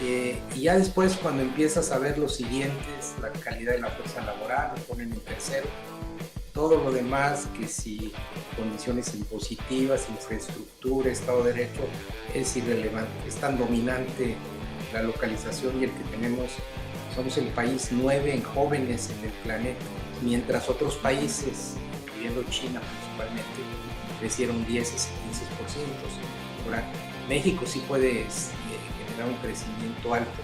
Y ya después, cuando empiezas a ver los siguientes, la calidad de la fuerza laboral, lo ponen en tercero. Todo lo demás, que si condiciones impositivas, infraestructura, Estado de Derecho, es irrelevante. Es tan dominante la localización y el que tenemos, somos el país 9 en jóvenes en el planeta, mientras otros países, incluyendo China principalmente, crecieron 10 y 15%. Ahora, México sí puede generar un crecimiento alto,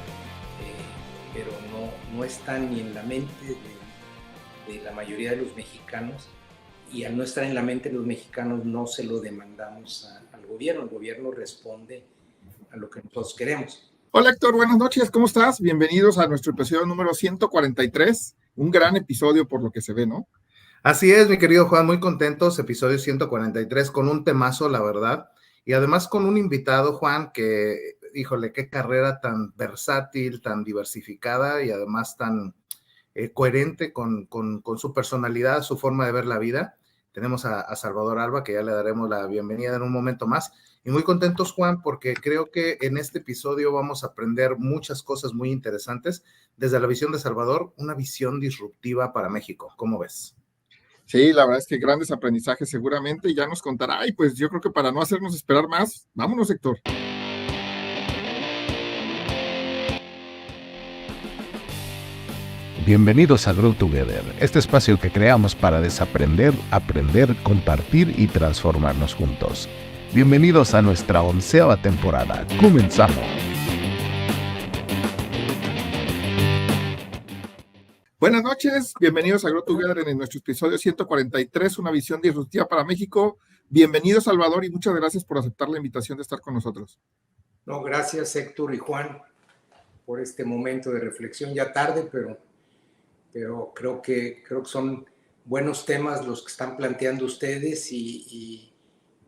pero no está ni en la mente de la mayoría de los mexicanos, y al no estar en la mente de los mexicanos no se lo demandamos al gobierno. El gobierno responde a lo que nosotros queremos. Hola Héctor, buenas noches, ¿cómo estás? Bienvenidos a nuestro episodio número 143, un gran episodio por lo que se ve, ¿no? Así es, mi querido Juan, muy contentos, episodio 143, con un temazo, la verdad, y además con un invitado, Juan, que, híjole, qué carrera tan versátil, tan diversificada y además tan coherente con su personalidad, su forma de ver la vida. Tenemos a Salvador Alba, que ya le daremos la bienvenida en un momento más, y muy contentos, Juan, porque creo que en este episodio vamos a aprender muchas cosas muy interesantes desde la visión de Salvador, una visión disruptiva para México. ¿Cómo ves? Sí, la verdad es que grandes aprendizajes seguramente, ya nos contará, y pues yo creo que para no hacernos esperar más, vámonos Héctor. Bienvenidos a Grow Together, este espacio que creamos para desaprender, aprender, compartir y transformarnos juntos. Bienvenidos a nuestra 11ª temporada. ¡Comenzamos! Buenas noches, bienvenidos a Grow Together en nuestro episodio 143, una visión disruptiva para México. Bienvenido Salvador y muchas gracias por aceptar la invitación de estar con nosotros. No, gracias Héctor y Juan por este momento de reflexión, ya tarde, pero creo que son buenos temas los que están planteando ustedes, y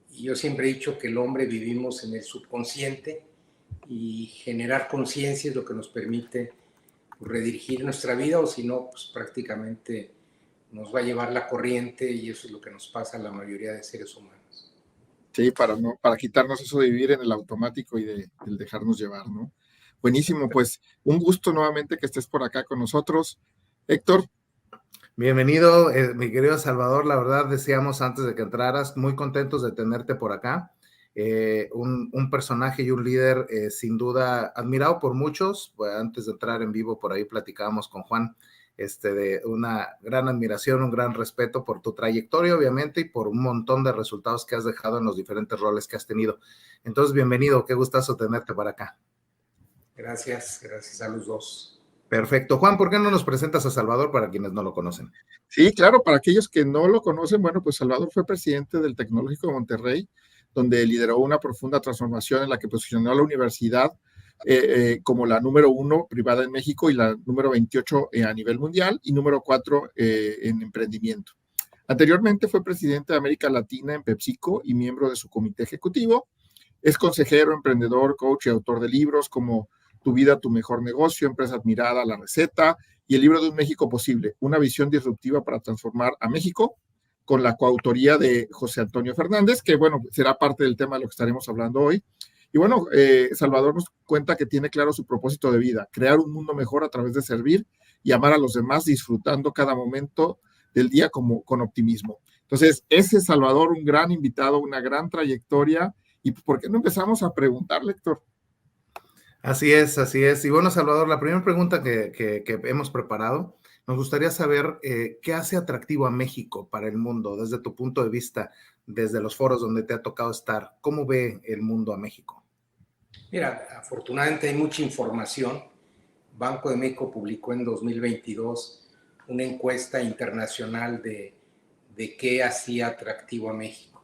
yo siempre he dicho que el hombre vivimos en el subconsciente, y generar conciencia es lo que nos permite redirigir nuestra vida, o si no, pues prácticamente nos va a llevar la corriente, y eso es lo que nos pasa a la mayoría de seres humanos. Sí, para quitarnos eso de vivir en el automático y del dejarnos llevar, ¿no? Buenísimo, pues un gusto nuevamente que estés por acá con nosotros. Héctor. Bienvenido, mi querido Salvador, la verdad decíamos antes de que entraras, muy contentos de tenerte por acá, un personaje y un líder sin duda admirado por muchos. Pues, antes de entrar en vivo por ahí platicábamos con Juan, de una gran admiración, un gran respeto por tu trayectoria obviamente y por un montón de resultados que has dejado en los diferentes roles que has tenido. Entonces, bienvenido, qué gustazo tenerte por acá. Gracias a los dos. Perfecto. Juan, ¿por qué no nos presentas a Salvador para quienes no lo conocen? Sí, claro, para aquellos que no lo conocen, bueno, pues Salvador fue presidente del Tecnológico de Monterrey, donde lideró una profunda transformación en la que posicionó a la universidad como la número 1 privada en México y la número 28 a nivel mundial y número 4 en emprendimiento. Anteriormente fue presidente de América Latina en PepsiCo y miembro de su comité ejecutivo. Es consejero, emprendedor, coach y autor de libros como Tu vida, tu mejor negocio, Empresa admirada, La receta y el libro de Un México posible, una visión disruptiva para transformar a México, con la coautoría de José Antonio Fernández, que bueno, será parte del tema de lo que estaremos hablando hoy. Y bueno, Salvador nos cuenta que tiene claro su propósito de vida, crear un mundo mejor a través de servir y amar a los demás, disfrutando cada momento del día con optimismo. Entonces, ese es Salvador, un gran invitado, una gran trayectoria. ¿Y por qué no empezamos a preguntarle, Héctor? Así es, así es. Y bueno, Salvador, la primera pregunta que hemos preparado, nos gustaría saber qué hace atractivo a México para el mundo, desde tu punto de vista, desde los foros donde te ha tocado estar. ¿Cómo ve el mundo a México? Mira, afortunadamente hay mucha información. Banco de México publicó en 2022 una encuesta internacional de qué hacía atractivo a México.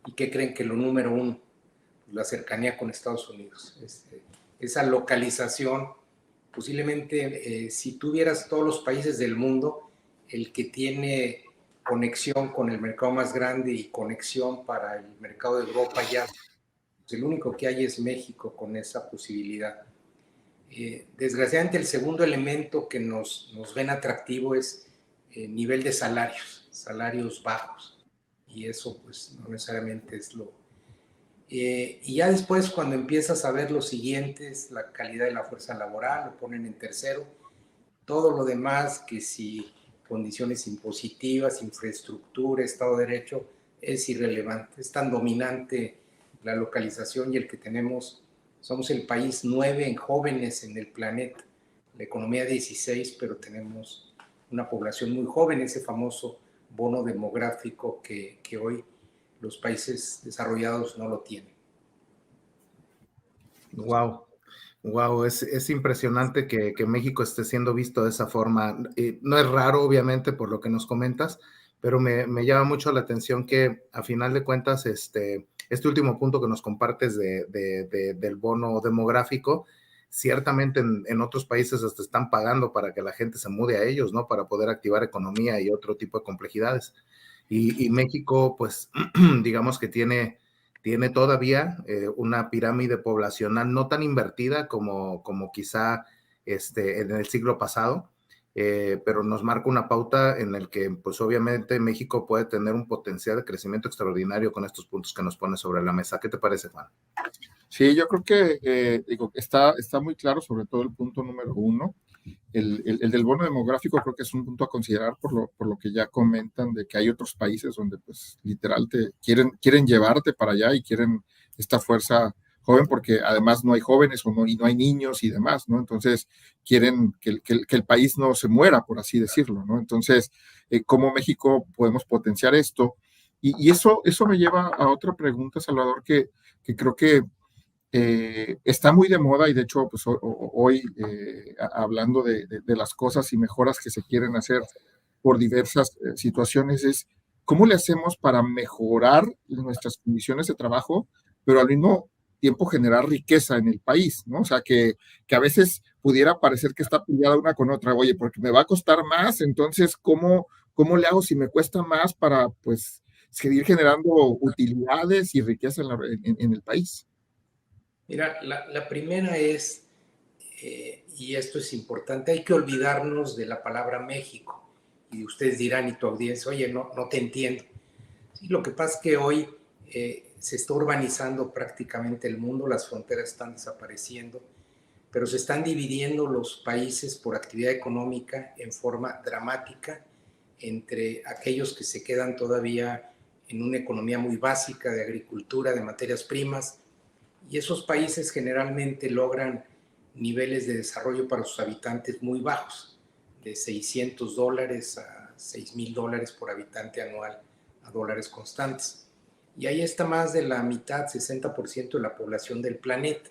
¿Y qué creen? Que lo número 1, la cercanía con Estados Unidos. Esa localización, posiblemente si tuvieras todos los países del mundo, el que tiene conexión con el mercado más grande y conexión para el mercado de Europa ya, pues el único que hay es México con esa posibilidad. Desgraciadamente el segundo elemento que nos ven atractivo es nivel de salarios bajos, y eso pues no necesariamente es Y ya después, cuando empiezas a ver los siguientes, la calidad de la fuerza laboral, lo ponen en tercero. Todo lo demás, que si condiciones impositivas, infraestructura, Estado de Derecho, es irrelevante. Es tan dominante la localización y el que tenemos, somos el país 9 en jóvenes en el planeta, la economía 16, pero tenemos una población muy joven, ese famoso bono demográfico que hoy los países desarrollados no lo tienen. Wow. Wow, es impresionante que México esté siendo visto de esa forma. No es raro, obviamente, por lo que nos comentas, pero me llama mucho la atención que, a final de cuentas, este último punto que nos compartes del bono demográfico, ciertamente en otros países hasta están pagando para que la gente se mude a ellos, ¿no? Para poder activar economía y otro tipo de complejidades. Y México, pues, digamos que tiene todavía una pirámide poblacional no tan invertida como quizá en el siglo pasado, pero nos marca una pauta en el que pues obviamente México puede tener un potencial de crecimiento extraordinario con estos puntos que nos pone sobre la mesa. ¿Qué te parece, Juan? Sí, yo creo que está muy claro, sobre todo el punto número 1. El del bono demográfico creo que es un punto a considerar por lo que ya comentan, de que hay otros países donde pues literal te quieren llevarte para allá y quieren esta fuerza joven, porque además no hay jóvenes y no hay niños y demás, ¿no? Entonces quieren que el país no se muera, por así decirlo, ¿no? Entonces, ¿cómo México podemos potenciar esto? Y eso me lleva a otra pregunta, Salvador, que creo que está muy de moda, y de hecho pues, hoy hablando de las cosas y mejoras que se quieren hacer por diversas situaciones, es cómo le hacemos para mejorar nuestras condiciones de trabajo, pero al mismo tiempo generar riqueza en el país, ¿no? O sea, que a veces pudiera parecer que está peleada una con otra. Oye, porque me va a costar más, entonces, ¿cómo le hago si me cuesta más para, pues, seguir generando utilidades y riqueza en el país? Mira, la primera es, y esto es importante, hay que olvidarnos de la palabra México. Y ustedes dirán, y tu audiencia, oye, no te entiendo. Sí, lo que pasa es que hoy se está urbanizando prácticamente el mundo, las fronteras están desapareciendo, pero se están dividiendo los países por actividad económica en forma dramática entre aquellos que se quedan todavía en una economía muy básica de agricultura, de materias primas, y esos países generalmente logran niveles de desarrollo para sus habitantes muy bajos, de $600 a $6,000 por habitante anual a dólares constantes. Y ahí está más de la mitad, 60% de la población del planeta.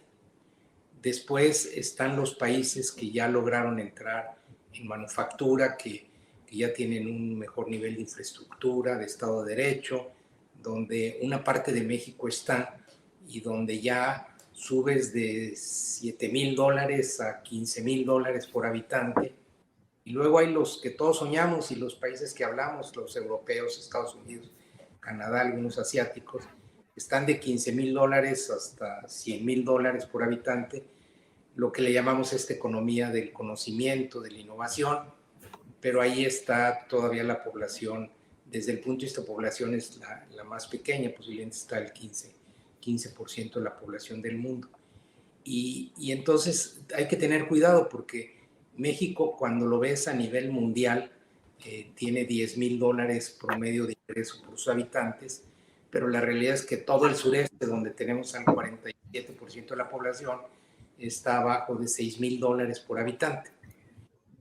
Después están los países que ya lograron entrar en manufactura, que ya tienen un mejor nivel de infraestructura, de Estado de Derecho, donde una parte de México está, y donde ya subes de $7,000 a $15,000 por habitante. Y luego hay los que todos soñamos y los países que hablamos, los europeos, Estados Unidos, Canadá, algunos asiáticos, están de $15,000 hasta $100,000 por habitante, lo que le llamamos esta economía del conocimiento, de la innovación, pero ahí está todavía la población, desde el punto de vista de población es la más pequeña, posiblemente está el 15% de la población del mundo. Y entonces hay que tener cuidado porque México, cuando lo ves a nivel mundial, tiene $10,000 promedio de ingreso por sus habitantes, pero la realidad es que todo el sureste, donde tenemos al 47% de la población, está abajo de $6,000 por habitante.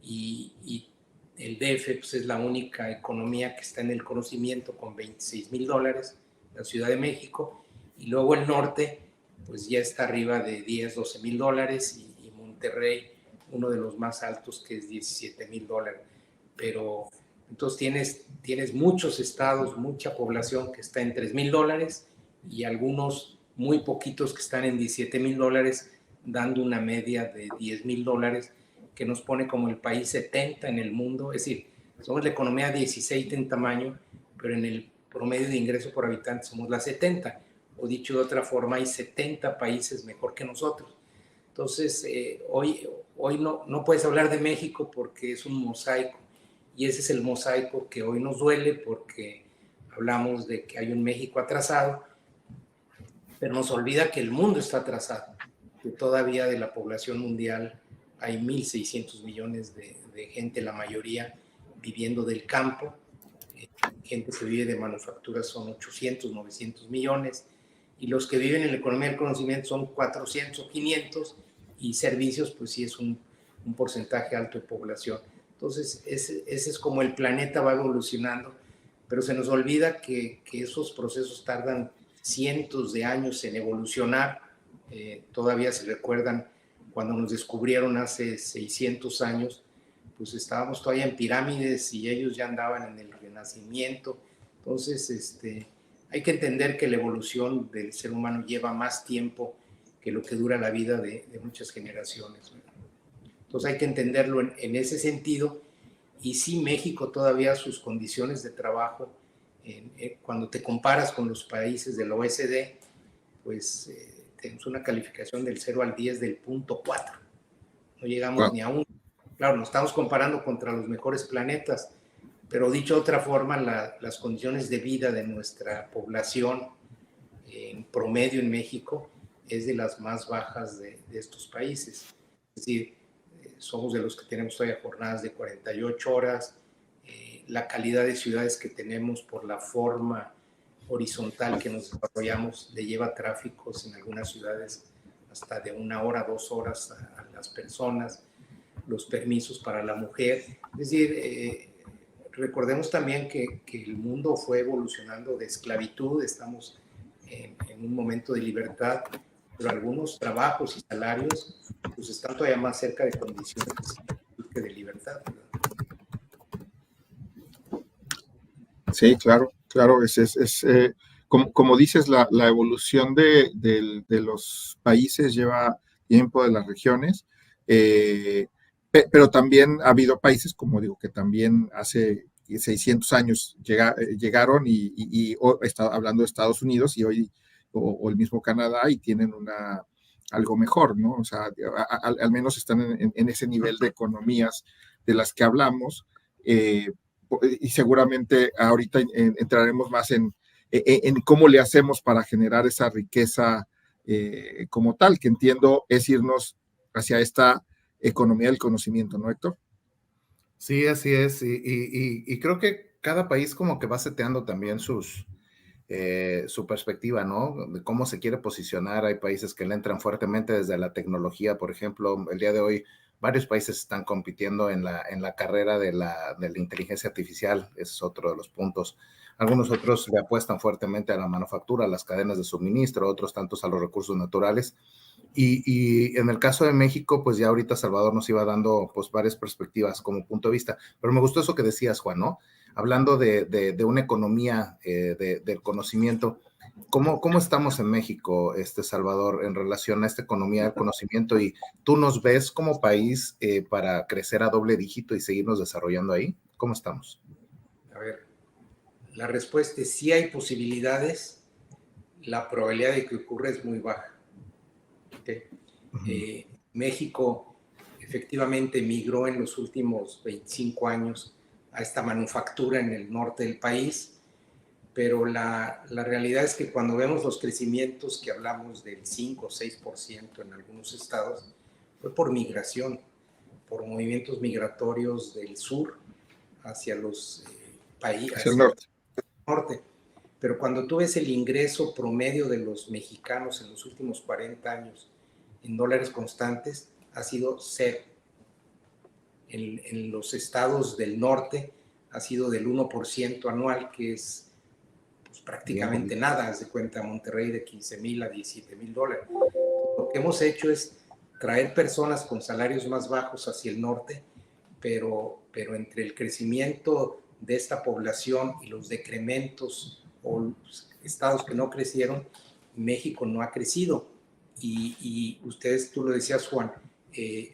Y el DF pues, es la única economía que está en el conocimiento con $26,000, la Ciudad de México, y luego el norte pues ya está arriba de $10,000, $12,000, y Monterrey, uno de los más altos, que es $17,000. Pero entonces tienes muchos estados, mucha población que está en $3,000 y algunos muy poquitos que están en $17,000, dando una media de $10,000, que nos pone como el país 70 en el mundo. Es decir, somos la economía 16 en tamaño, pero en el promedio de ingreso por habitante somos la 70. O dicho de otra forma, hay 70 países mejor que nosotros. Entonces, hoy no puedes hablar de México porque es un mosaico. Y ese es el mosaico que hoy nos duele, porque hablamos de que hay un México atrasado, pero nos olvida que el mundo está atrasado, que todavía de la población mundial hay 1.600 millones de gente, la mayoría viviendo del campo. Gente que vive de manufactura son 800, 900 millones, y los que viven en la economía del conocimiento son 400 o 500, y servicios, pues sí es un porcentaje alto de población. Entonces, ese es como el planeta va evolucionando, pero se nos olvida que esos procesos tardan cientos de años en evolucionar. Todavía se recuerdan cuando nos descubrieron hace 600 años, pues estábamos todavía en pirámides y ellos ya andaban en el Renacimiento. Entonces, hay que entender que la evolución del ser humano lleva más tiempo que lo que dura la vida de muchas generaciones. Entonces hay que entenderlo en ese sentido. Y sí, México todavía sus condiciones de trabajo, cuando te comparas con los países del OECD, pues tenemos una calificación del 0 al 10 del 0.4. No llegamos ni a 1. Claro, nos estamos comparando contra los mejores planetas, pero dicho de otra forma, las condiciones de vida de nuestra población en promedio en México es de las más bajas de estos países. Es decir, somos de los que tenemos todavía jornadas de 48 horas, la calidad de ciudades que tenemos por la forma horizontal que nos desarrollamos le lleva tráficos en algunas ciudades hasta de 1 hora, 2 horas a las personas, los permisos para la mujer. Es decir, recordemos también que el mundo fue evolucionando de esclavitud, estamos en un momento de libertad, pero algunos trabajos y salarios pues están todavía más cerca de condiciones que de libertad, ¿verdad? Sí, claro, como dices, la evolución de los países lleva tiempo, de las regiones, pero también ha habido países, como digo, que también hace 600 años llegaron y está hablando de Estados Unidos y hoy, o el mismo Canadá, y tienen algo mejor, ¿no? O sea, al menos están en ese nivel de economías de las que hablamos, y seguramente ahorita entraremos más en cómo le hacemos para generar esa riqueza como tal, que entiendo es irnos hacia esta economía del conocimiento, ¿no, Héctor? Sí, así es, y creo que cada país como que va seteando también su perspectiva, ¿no? De cómo se quiere posicionar. Hay países que le entran fuertemente desde la tecnología, por ejemplo, el día de hoy varios países están compitiendo en la carrera de la inteligencia artificial, ese es otro de los puntos. Algunos otros le apuestan fuertemente a la manufactura, a las cadenas de suministro, otros tantos a los recursos naturales. Y en el caso de México, pues ya ahorita Salvador nos iba dando pues varias perspectivas como punto de vista, pero me gustó eso que decías, Juan, ¿no? Hablando de una economía del conocimiento, ¿cómo estamos en México, Salvador, en relación a esta economía del conocimiento? ¿Y tú nos ves como país para crecer a doble dígito y seguirnos desarrollando ahí? ¿Cómo estamos? A ver, la respuesta es sí hay posibilidades, la probabilidad de que ocurra es muy baja. ¿Okay? México efectivamente migró en los últimos 25 años a esta manufactura en el norte del país, pero la realidad es que cuando vemos los crecimientos que hablamos del 5 o 6% en algunos estados, fue por migración, por movimientos migratorios del sur hacia los países, hacia el norte. Pero cuando tú ves el ingreso promedio de los mexicanos en los últimos 40 años en dólares constantes, ha sido cero. En los estados del norte ha sido del 1% anual, que es pues, prácticamente nada. Haz de cuenta Monterrey de 15,000 a 17,000 dólares. Lo que hemos hecho es traer personas con salarios más bajos hacia el norte, pero entre el crecimiento de esta población y los decrementos o los estados que no crecieron, México no ha crecido. Y ustedes, tú lo decías, Juan,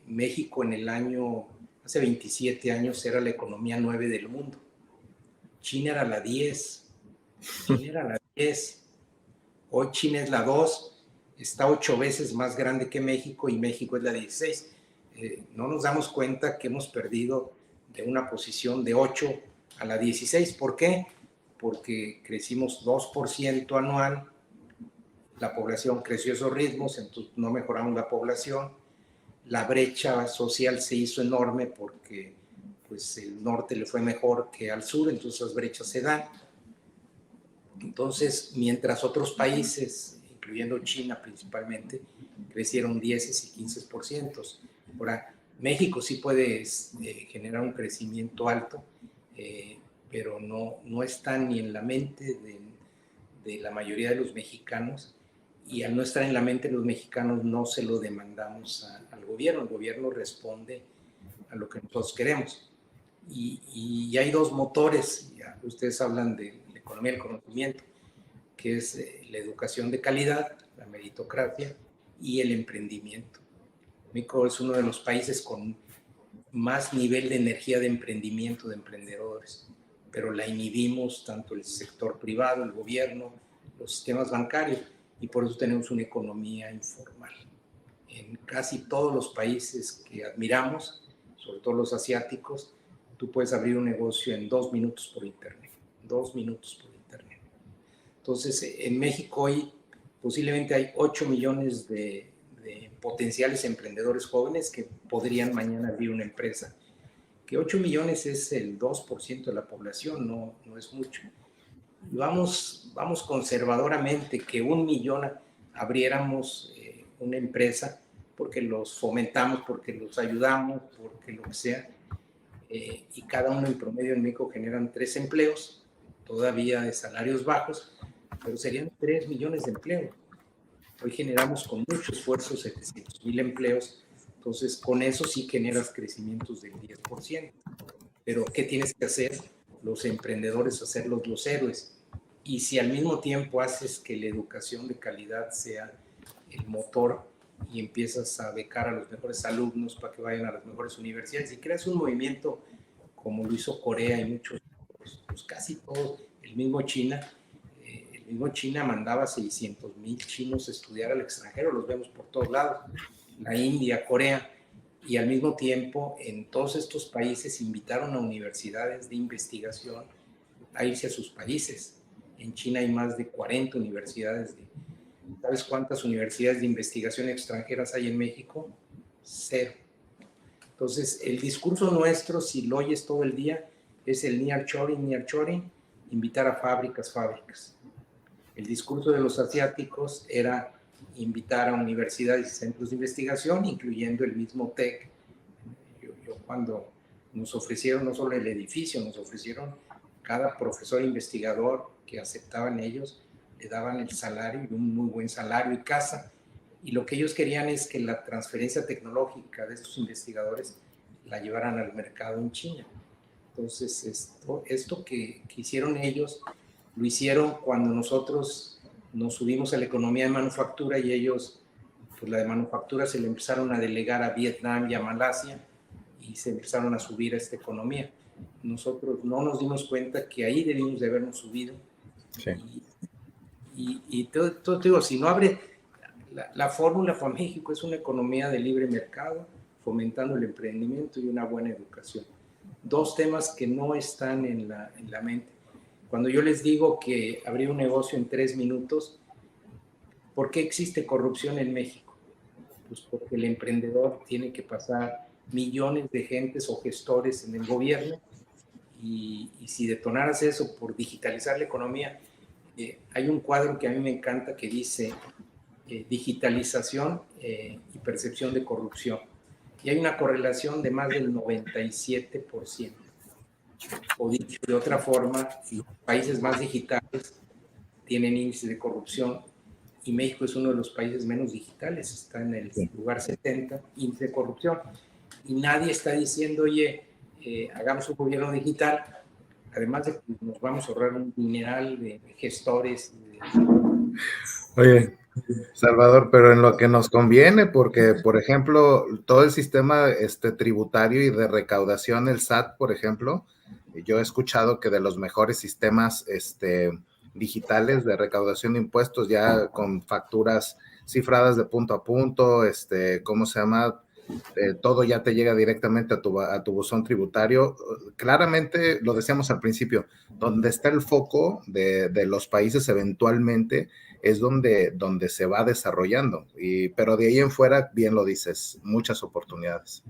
México en el año, hace 27 años, era la economía 9 del mundo. China era la 10. Hoy China es la 2, está 8 veces más grande que México y México es la 16. No nos damos cuenta que hemos perdido de una posición de 8 a la 16. ¿Por qué? Porque crecimos 2% anual la población creció a esos ritmos, entonces no mejoramos la población. La brecha social se hizo enorme porque pues, el norte le fue mejor que al sur, entonces las brechas se dan. Entonces, mientras otros países, incluyendo China principalmente, crecieron 10 y 15%. Ahora, México sí puede generar un crecimiento alto, pero no está ni en la mente de la mayoría de los mexicanos, y al no estar en la mente de los mexicanos no se lo demandamos al gobierno. El gobierno responde a lo que nosotros queremos. Y hay dos motores, ya ustedes hablan de la economía del conocimiento, que es la educación de calidad, la meritocracia y el emprendimiento. México es uno de los países con más nivel de energía de emprendimiento, de emprendedores, pero la inhibimos tanto el sector privado, el gobierno, los sistemas bancarios, y por eso tenemos una economía informal. En casi todos los países que admiramos, sobre todo los asiáticos, tú puedes abrir un negocio en 2 minutos por internet. 2 minutos por internet. Entonces, en México hoy posiblemente hay 8 millones de potenciales emprendedores jóvenes que podrían mañana abrir una empresa. Que 8 millones es el 2% de la población, no es mucho. Vamos conservadoramente, que 1 millón abriéramos una empresa porque los fomentamos, porque los ayudamos, porque lo que sea. Y cada uno en promedio en México generan 3 empleos, todavía de salarios bajos, pero serían 3 millones de empleos. Hoy generamos con mucho esfuerzo 700,000 empleos, entonces con eso sí generas crecimientos del 10%. Pero ¿qué tienes que hacer? Los emprendedores, hacerlos los héroes. Y si al mismo tiempo haces que la educación de calidad sea el motor y empiezas a becar a los mejores alumnos para que vayan a las mejores universidades y creas un movimiento como lo hizo Corea y muchos, pues casi todos, el mismo China mandaba 600,000 chinos a estudiar al extranjero, los vemos por todos lados, la India, Corea, y al mismo tiempo en todos estos países invitaron a universidades de investigación a irse a sus países. En China hay más de 40 universidades. ¿Sabes cuántas universidades de investigación extranjeras hay en México? 0. Entonces, el discurso nuestro, si lo oyes todo el día, es el nearshoring, invitar a fábricas. El discurso de los asiáticos era invitar a universidades y centros de investigación, incluyendo el mismo TEC. Yo cuando nos ofrecieron no solo el edificio, nos ofrecieron cada profesor investigador que aceptaban ellos, le daban el salario, y un muy buen salario y casa. Y lo que ellos querían es que la transferencia tecnológica de estos investigadores la llevaran al mercado en China. Entonces, esto que hicieron ellos, lo hicieron cuando nosotros nos subimos a la economía de manufactura, y ellos, pues la de manufactura se le empezaron a delegar a Vietnam y a Malasia, y se empezaron a subir a esta economía. Nosotros no nos dimos cuenta que ahí debimos de habernos subido. Sí. Y todo digo, si no abre la fórmula para México, es una economía de libre mercado, fomentando el emprendimiento y una buena educación. 2 temas que no están en la mente. Cuando yo les digo que abrir un negocio en 3 minutos, ¿por qué existe corrupción en México? Pues porque el emprendedor tiene que pasar millones de gentes o gestores en el gobierno, y si detonaras eso por digitalizar la economía, hay un cuadro que a mí me encanta que dice digitalización y percepción de corrupción, y hay una correlación de más del 97%. O dicho de otra forma, los países más digitales tienen índices de corrupción, y México es uno de los países menos digitales, está en el lugar 70, índice de corrupción, y nadie está diciendo, oye, hagamos un gobierno digital, además de que nos vamos a ahorrar un dineral de gestores. Oye, Salvador, pero en lo que nos conviene, porque, por ejemplo, todo el sistema tributario y de recaudación, el SAT, por ejemplo, yo he escuchado que de los mejores sistemas digitales de recaudación de impuestos, ya con facturas cifradas de punto a punto, ¿cómo se llama? Todo ya te llega directamente a tu buzón tributario. Claramente, lo decíamos al principio, donde está el foco de los países eventualmente es donde se va desarrollando. Pero de ahí en fuera, bien lo dices, muchas oportunidades.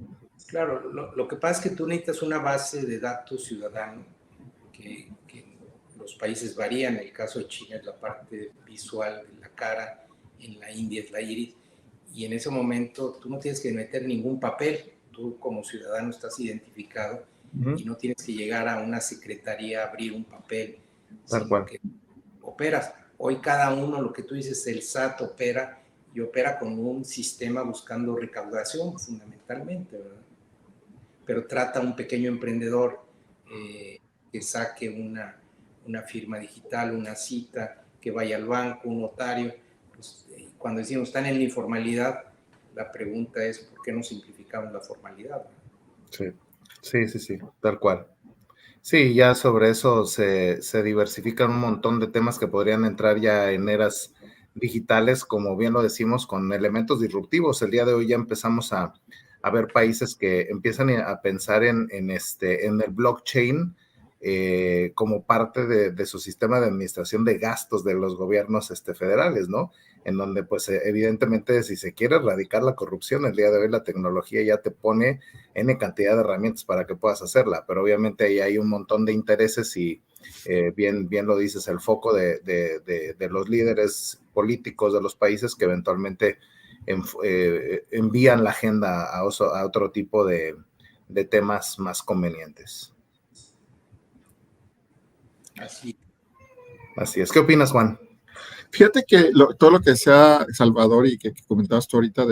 Claro, lo que pasa es que tú necesitas una base de datos ciudadano que los países varían. En el caso de China es la parte visual de la cara, en la India es la iris, y en ese momento tú no tienes que meter ningún papel. Tú como ciudadano estás identificado y no tienes que llegar a una secretaría a abrir un papel, Tal cual. que operas. Hoy cada uno, lo que tú dices, el SAT opera y opera con un sistema buscando recaudación fundamentalmente, ¿verdad? Pero trata a un pequeño emprendedor que saque una firma digital, una cita, que vaya al banco, un notario. Pues, cuando decimos están en la informalidad, la pregunta es ¿por qué no simplificamos la formalidad? Sí, tal cual. Sí, ya sobre eso se diversifican un montón de temas que podrían entrar ya en eras digitales, como bien lo decimos, con elementos disruptivos. El día de hoy ya empezamos a ver países que empiezan a pensar en el blockchain como parte de su sistema de administración de gastos de los gobiernos federales, ¿no? En donde, pues, evidentemente, si se quiere erradicar la corrupción, el día de hoy la tecnología ya te pone N cantidad de herramientas para que puedas hacerla, pero obviamente ahí hay un montón de intereses y bien lo dices, el foco de los líderes políticos de los países que eventualmente envían la agenda a otro tipo de temas más convenientes. Así es. ¿Qué opinas, Juan? Fíjate que todo lo que decía Salvador y que comentabas tú ahorita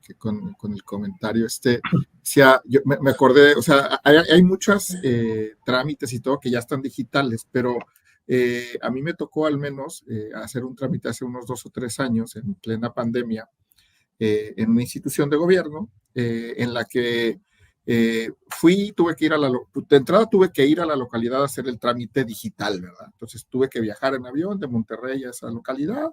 que con el comentario, yo me acordé, o sea, hay muchos trámites y todo que ya están digitales, pero a mí me tocó al menos hacer un trámite hace unos 2 o 3 años, en plena pandemia, en una institución de gobierno, en la que tuve que ir de entrada tuve que ir a la localidad a hacer el trámite digital, ¿verdad? Entonces tuve que viajar en avión de Monterrey a esa localidad,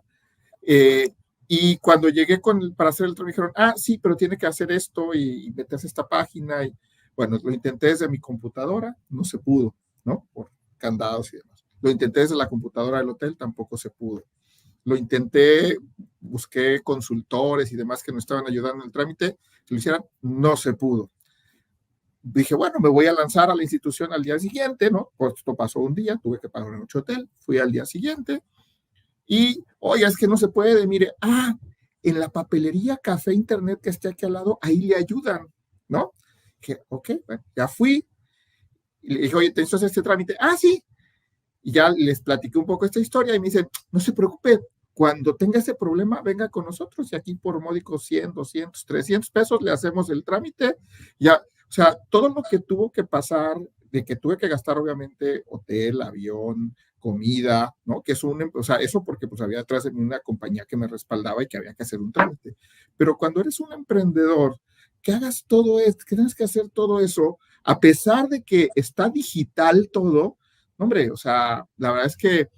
y cuando llegué para hacer el trámite, dijeron, sí, pero tiene que hacer esto y meterse a esta página, y bueno, lo intenté desde mi computadora, no se pudo, ¿no? Por candados y demás. Lo intenté desde la computadora del hotel, tampoco se pudo. Lo intenté, busqué consultores y demás que nos estaban ayudando en el trámite, que lo hicieran, no se pudo. Dije, bueno, me voy a lanzar a la institución al día siguiente, ¿no? Pues esto pasó un día, tuve que pagar en un hotel, fui al día siguiente y, oye, es que no se puede, mire, en la papelería Café Internet que esté aquí al lado, ahí le ayudan, ¿no? Dije, ok, bueno, ya fui, y le dije, oye, ¿te haces este trámite? Sí, y ya les platiqué un poco esta historia y me dicen, no se preocupe, cuando tenga ese problema, venga con nosotros y aquí por módicos 100, 200, 300 pesos le hacemos el trámite. Ya, o sea, todo lo que tuvo que pasar, de que tuve que gastar obviamente hotel, avión, comida, ¿no? Que o sea, eso porque pues había atrás de mí una compañía que me respaldaba y que había que hacer un trámite. Pero cuando eres un emprendedor, que hagas todo esto, que tienes que hacer todo eso, a pesar de que está digital todo, hombre, o sea, la verdad es que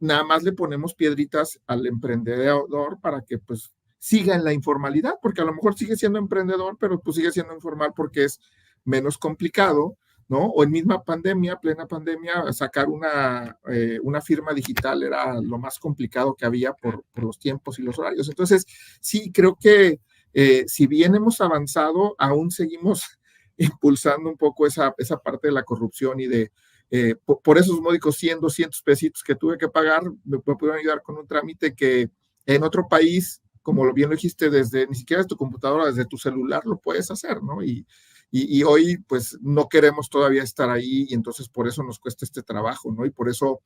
nada más le ponemos piedritas al emprendedor para que pues siga en la informalidad, porque a lo mejor sigue siendo emprendedor, pero pues sigue siendo informal porque es menos complicado, ¿no? O en misma pandemia, plena pandemia, sacar una firma digital era lo más complicado que había por los tiempos y los horarios. Entonces, sí, creo que si bien hemos avanzado, aún seguimos impulsando un poco esa parte de la corrupción y de por esos módicos 100, 200 pesitos que tuve que pagar, me pudieron ayudar con un trámite que en otro país, como bien lo dijiste, ni siquiera desde tu computadora, desde tu celular lo puedes hacer, ¿no? Y hoy, pues, no queremos todavía estar ahí y entonces por eso nos cuesta este trabajo, ¿no? Y por eso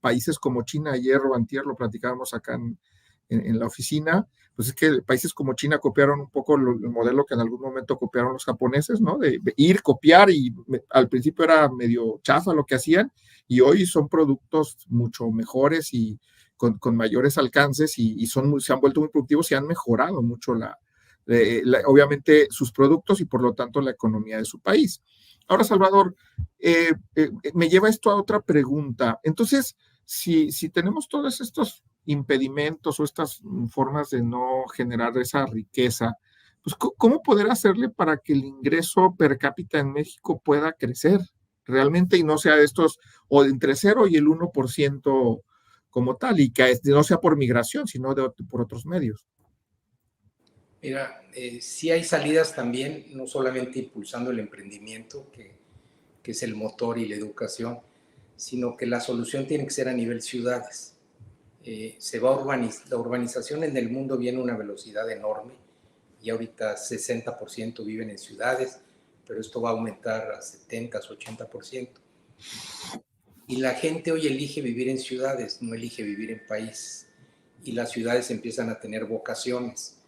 países como China, ayer o antier lo platicábamos acá en la oficina, pues es que países como China copiaron un poco el modelo que en algún momento copiaron los japoneses, ¿no? De ir, copiar, y al principio era medio chafa lo que hacían, y hoy son productos mucho mejores y con mayores alcances y se han vuelto muy productivos y han mejorado mucho obviamente sus productos y por lo tanto la economía de su país. Ahora, Salvador, me lleva esto a otra pregunta. Entonces, si tenemos todos estos impedimentos o estas formas de no generar esa riqueza, pues ¿cómo poder hacerle para que el ingreso per cápita en México pueda crecer realmente y no sea de estos o entre 0 y el 1% como tal, y que no sea por migración, sino por otros medios. Mira, sí hay salidas también, no solamente impulsando el emprendimiento, que es el motor y la educación, sino que la solución tiene que ser a nivel ciudades. La urbanización en el mundo viene a una velocidad enorme y ahorita 60% viven en ciudades, pero esto va a aumentar a 70, 80%. Y la gente hoy elige vivir en ciudades, no elige vivir en países. Y las ciudades empiezan a tener vocaciones.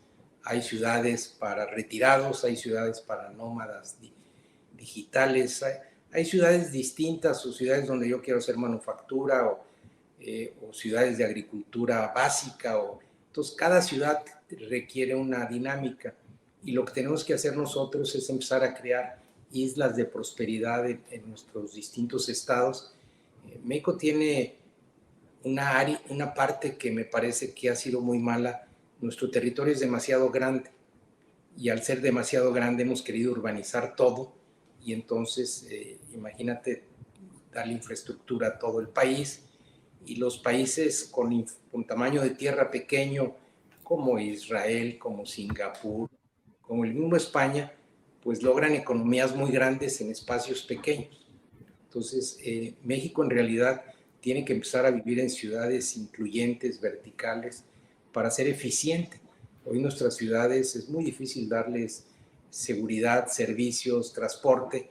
Hay ciudades para retirados, hay ciudades para nómadas digitales, hay ciudades distintas o ciudades donde yo quiero hacer manufactura o ciudades de agricultura básica. Entonces, cada ciudad requiere una dinámica y lo que tenemos que hacer nosotros es empezar a crear islas de prosperidad en nuestros distintos estados. México tiene una parte que me parece que ha sido muy mala. Nuestro territorio es demasiado grande y al ser demasiado grande hemos querido urbanizar todo y entonces imagínate darle infraestructura a todo el país y los países con tamaño de tierra pequeño como Israel, como Singapur, como el mismo España, pues logran economías muy grandes en espacios pequeños. Entonces, México en realidad tiene que empezar a vivir en ciudades incluyentes, verticales, para ser eficiente. Hoy nuestras ciudades es muy difícil darles seguridad, servicios, transporte,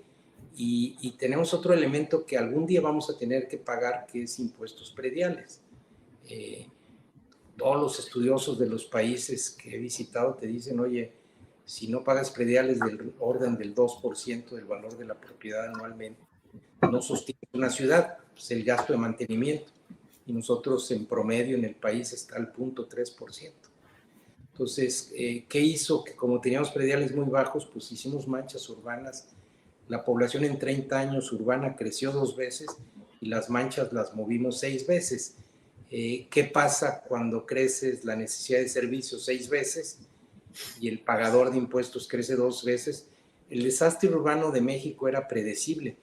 y tenemos otro elemento que algún día vamos a tener que pagar, que es impuestos prediales. Todos los estudiosos de los países que he visitado te dicen, oye, si no pagas prediales del orden del 2% del valor de la propiedad anualmente, no sostiene una ciudad, pues el gasto de mantenimiento. Y nosotros en promedio en el país está al 0.3%. Entonces, ¿qué hizo? Que como teníamos prediales muy bajos, pues hicimos manchas urbanas. La población en 30 años urbana creció 2 veces y las manchas las movimos 6 veces. ¿Qué pasa cuando creces la necesidad de servicios 6 veces y el pagador de impuestos crece 2 veces? El desastre urbano de México era predecible.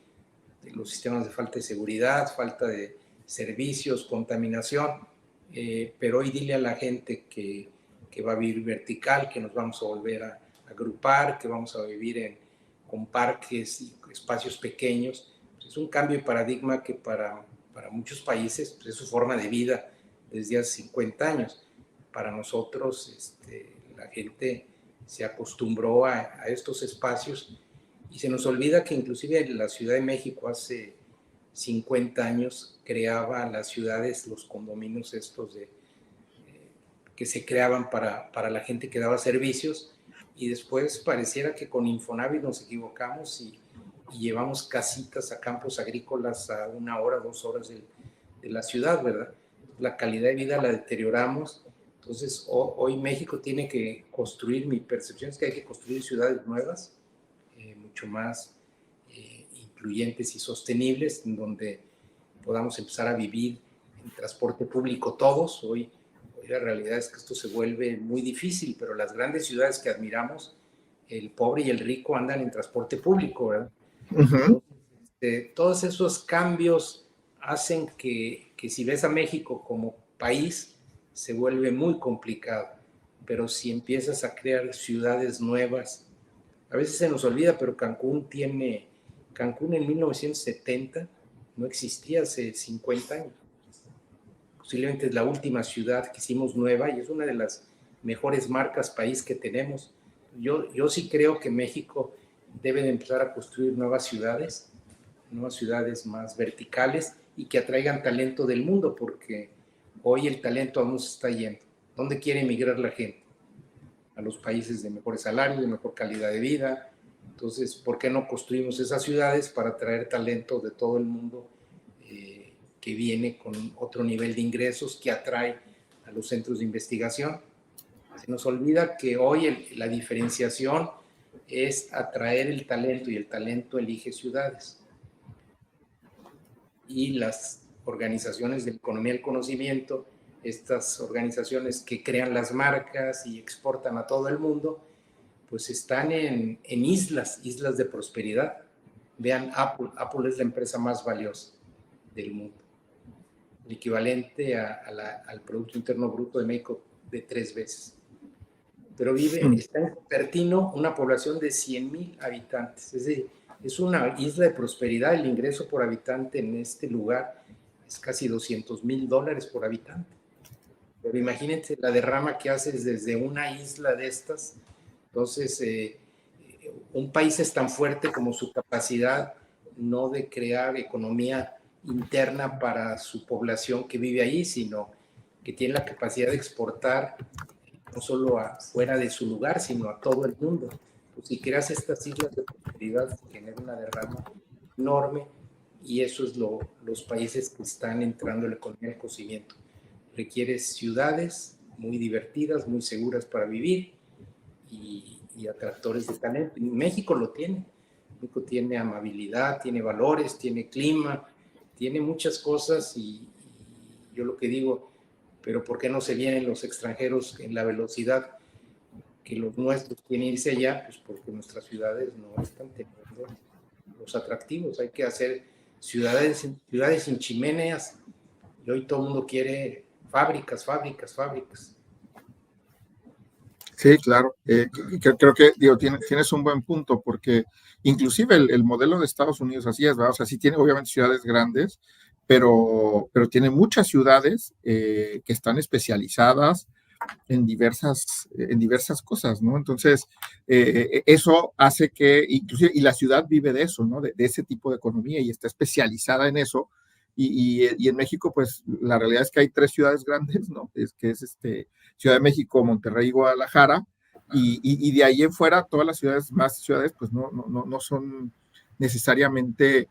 Los sistemas de falta de seguridad, falta de servicios, contaminación, pero hoy dile a la gente que va a vivir vertical, que nos vamos a volver a agrupar, que vamos a vivir con parques y espacios pequeños. Es un cambio de paradigma que para muchos países pues, es su forma de vida desde hace 50 años. Para nosotros, la gente se acostumbró a estos espacios y se nos olvida que inclusive la Ciudad de México hace 50 años creaba las ciudades, los condominios estos que se creaban para la gente que daba servicios y después pareciera que con Infonavit nos equivocamos y llevamos casitas a campos agrícolas a 1 hora, 2 horas de la ciudad, ¿verdad? La calidad de vida la deterioramos. Entonces hoy México tiene que construir, mi percepción es que hay que construir ciudades nuevas, mucho más incluyentes y sostenibles, en donde podamos empezar a vivir en transporte público todos. Hoy la realidad es que esto se vuelve muy difícil, pero las grandes ciudades que admiramos, el pobre y el rico andan en transporte público, ¿verdad? Uh-huh. Entonces, todos esos cambios hacen que si ves a México como país, se vuelve muy complicado, pero si empiezas a crear ciudades nuevas, a veces se nos olvida, pero Cancún en 1970 no existía, hace 50 años. Posiblemente es la última ciudad que hicimos nueva y es una de las mejores marcas país que tenemos. Yo sí creo que México debe de empezar a construir nuevas ciudades más verticales y que atraigan talento del mundo, porque hoy el talento aún se está yendo. ¿Dónde quiere emigrar la gente? A los países de mejores salarios, de mejor calidad de vida. Entonces, ¿por qué no construimos esas ciudades para atraer talento de todo el mundo que viene con otro nivel de ingresos, que atrae a los centros de investigación? Se nos olvida que hoy la diferenciación es atraer el talento y el talento elige ciudades. Y las organizaciones de economía del conocimiento, estas organizaciones que crean las marcas y exportan a todo el mundo, pues están en islas de prosperidad. Vean Apple es la empresa más valiosa del mundo. el equivalente al Producto Interno Bruto de México de 3 veces. Pero está en Cupertino una población de 100,000 habitantes. Es decir, es una isla de prosperidad. El ingreso por habitante en este lugar es casi $200,000 por habitante. Pero imagínense la derrama que haces desde una isla de estas. Entonces, un país es tan fuerte como su capacidad no de crear economía interna para su población que vive ahí, sino que tiene la capacidad de exportar no solo fuera de su lugar, sino a todo el mundo. Pues si creas estas islas de prosperidad, genera una derrama enorme, y eso es los países que están entrando en la economía del conocimiento. Requiere ciudades muy divertidas, muy seguras para vivir, y atractores de talento. Y México lo tiene. México tiene amabilidad, tiene valores, tiene clima, tiene muchas cosas, y yo lo que digo, pero ¿por qué no se vienen los extranjeros en la velocidad que los nuestros quieren irse allá? Pues porque nuestras ciudades no están teniendo los atractivos. Hay que hacer ciudades sin chimeneas, y hoy todo el mundo quiere fábricas. Sí, claro. Creo que digo, tienes un buen punto, porque inclusive el modelo de Estados Unidos así es, ¿verdad? O sea, sí tiene obviamente ciudades grandes, pero tiene muchas ciudades que están especializadas en diversas cosas, ¿no? Entonces, eso hace que, inclusive, y la ciudad vive de eso, ¿no? De ese tipo de economía, y está especializada en eso. Y en México, pues, la realidad es que hay 3 ciudades grandes, ¿no? Es Ciudad de México, Monterrey y Guadalajara, y de ahí en fuera, todas las ciudades, pues, no son necesariamente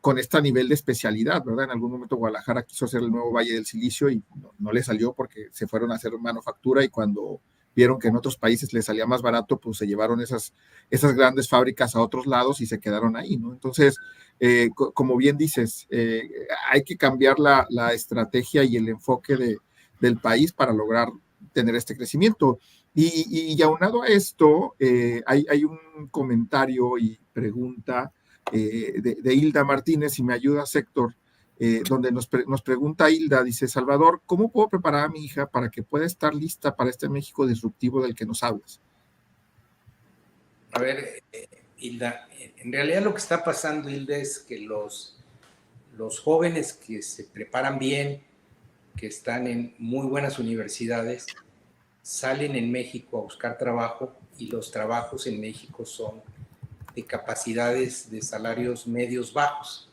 con este nivel de especialidad, ¿verdad? En algún momento Guadalajara quiso hacer el nuevo Valle del Silicio y no le salió, porque se fueron a hacer manufactura, y cuando vieron que en otros países les salía más barato, pues se llevaron esas grandes fábricas a otros lados y se quedaron ahí, ¿no? Entonces, como bien dices, hay que cambiar la estrategia y el enfoque del país para lograr tener este crecimiento. Y aunado a esto, hay un comentario y pregunta de Hilda Martínez, si me ayudas, Héctor, donde nos pregunta Hilda, dice: Salvador, ¿cómo puedo preparar a mi hija para que pueda estar lista para este México disruptivo del que nos hablas? A ver, Hilda, en realidad lo que está pasando, Hilda, es que los jóvenes que se preparan bien, que están en muy buenas universidades, salen en México a buscar trabajo, y los trabajos en México son de capacidades de salarios medios bajos.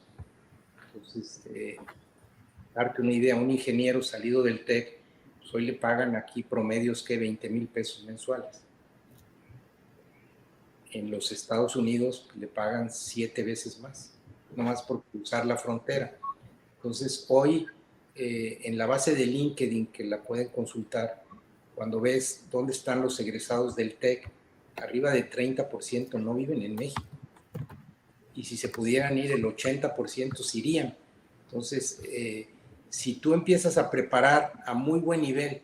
Entonces, darte una idea, un ingeniero salido del TEC, pues hoy le pagan aquí promedios que 20,000 pesos mensuales. En los Estados Unidos le pagan 7 veces más, nomás por cruzar la frontera. Entonces, hoy, en la base de LinkedIn, que la pueden consultar, cuando ves dónde están los egresados del TEC, arriba de 30% no viven en México. Y si se pudieran ir, el 80% se irían. Entonces, si tú empiezas a preparar a muy buen nivel,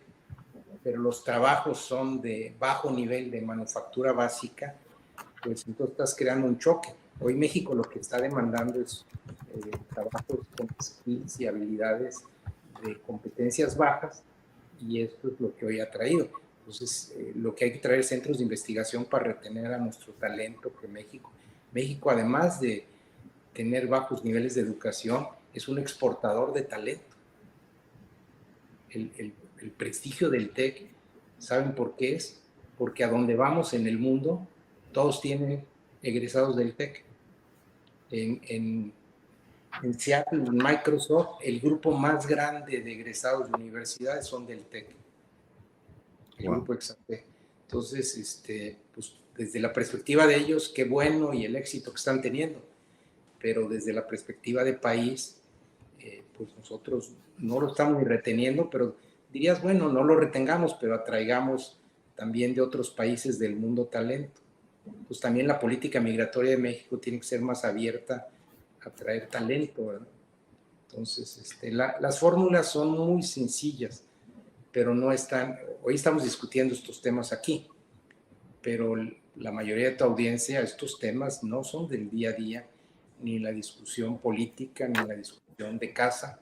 pero los trabajos son de bajo nivel de manufactura básica, pues entonces estás creando un choque. Hoy México lo que está demandando es trabajos con skills y habilidades de competencias bajas, y esto es lo que hoy ha traído. Entonces, lo que hay que traer es centros de investigación para retener a nuestro talento, que México, además de tener bajos niveles de educación, es un exportador de talento. El prestigio del TEC, ¿saben por qué es? Porque a donde vamos en el mundo, todos tienen egresados del TEC. En Seattle, en Microsoft, el grupo más grande de egresados de universidades son del TEC. El grupo Exate. Entonces, pues desde la perspectiva de ellos, qué bueno, y el éxito que están teniendo. Pero desde la perspectiva de país, pues nosotros no lo estamos reteniendo, pero dirías, bueno, no lo retengamos, pero atraigamos también de otros países del mundo talento. Pues también la política migratoria de México tiene que ser más abierta a traer talento, ¿verdad? Entonces, las fórmulas son muy sencillas, pero no están. Hoy estamos discutiendo estos temas aquí, pero la mayoría de tu audiencia, estos temas no son del día a día, ni la discusión política, ni la discusión de casa.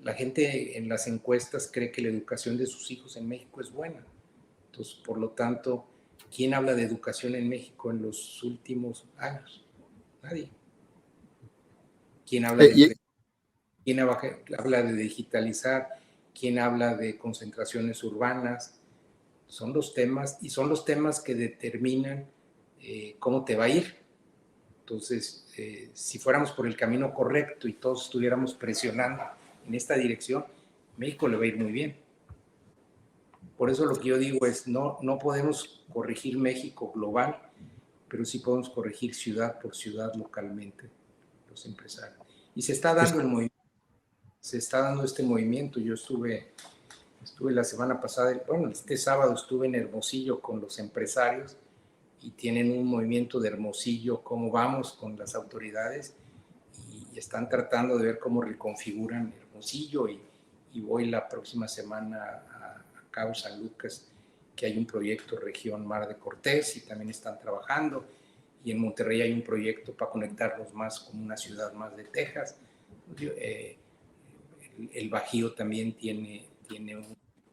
la gente en las encuestas cree que la educación de sus hijos en México es buena. Entonces, por lo tanto, ¿quién habla de educación en México en los últimos años? Nadie. ¿Quién habla ¿Quién habla de digitalizar? ¿Quién habla de concentraciones urbanas? Son los temas, y son los temas que determinan cómo te va a ir. Entonces, si fuéramos por el camino correcto y todos estuviéramos presionando en esta dirección, México le va a ir muy bien. Por eso lo que yo digo es, no podemos corregir México global, pero sí podemos corregir ciudad por ciudad localmente, los empresarios. Y se está dando el movimiento. Se está dando este movimiento. Yo estuve la semana pasada, bueno, este sábado estuve en Hermosillo con los empresarios y tienen un movimiento de Hermosillo, cómo vamos con las autoridades, y están tratando de ver cómo reconfiguran Hermosillo, y voy la próxima semana a Cabo San Lucas, que hay un proyecto Región Mar de Cortés y también están trabajando, y en Monterrey hay un proyecto para conectarnos más con una ciudad más de Texas. El Bajío también tiene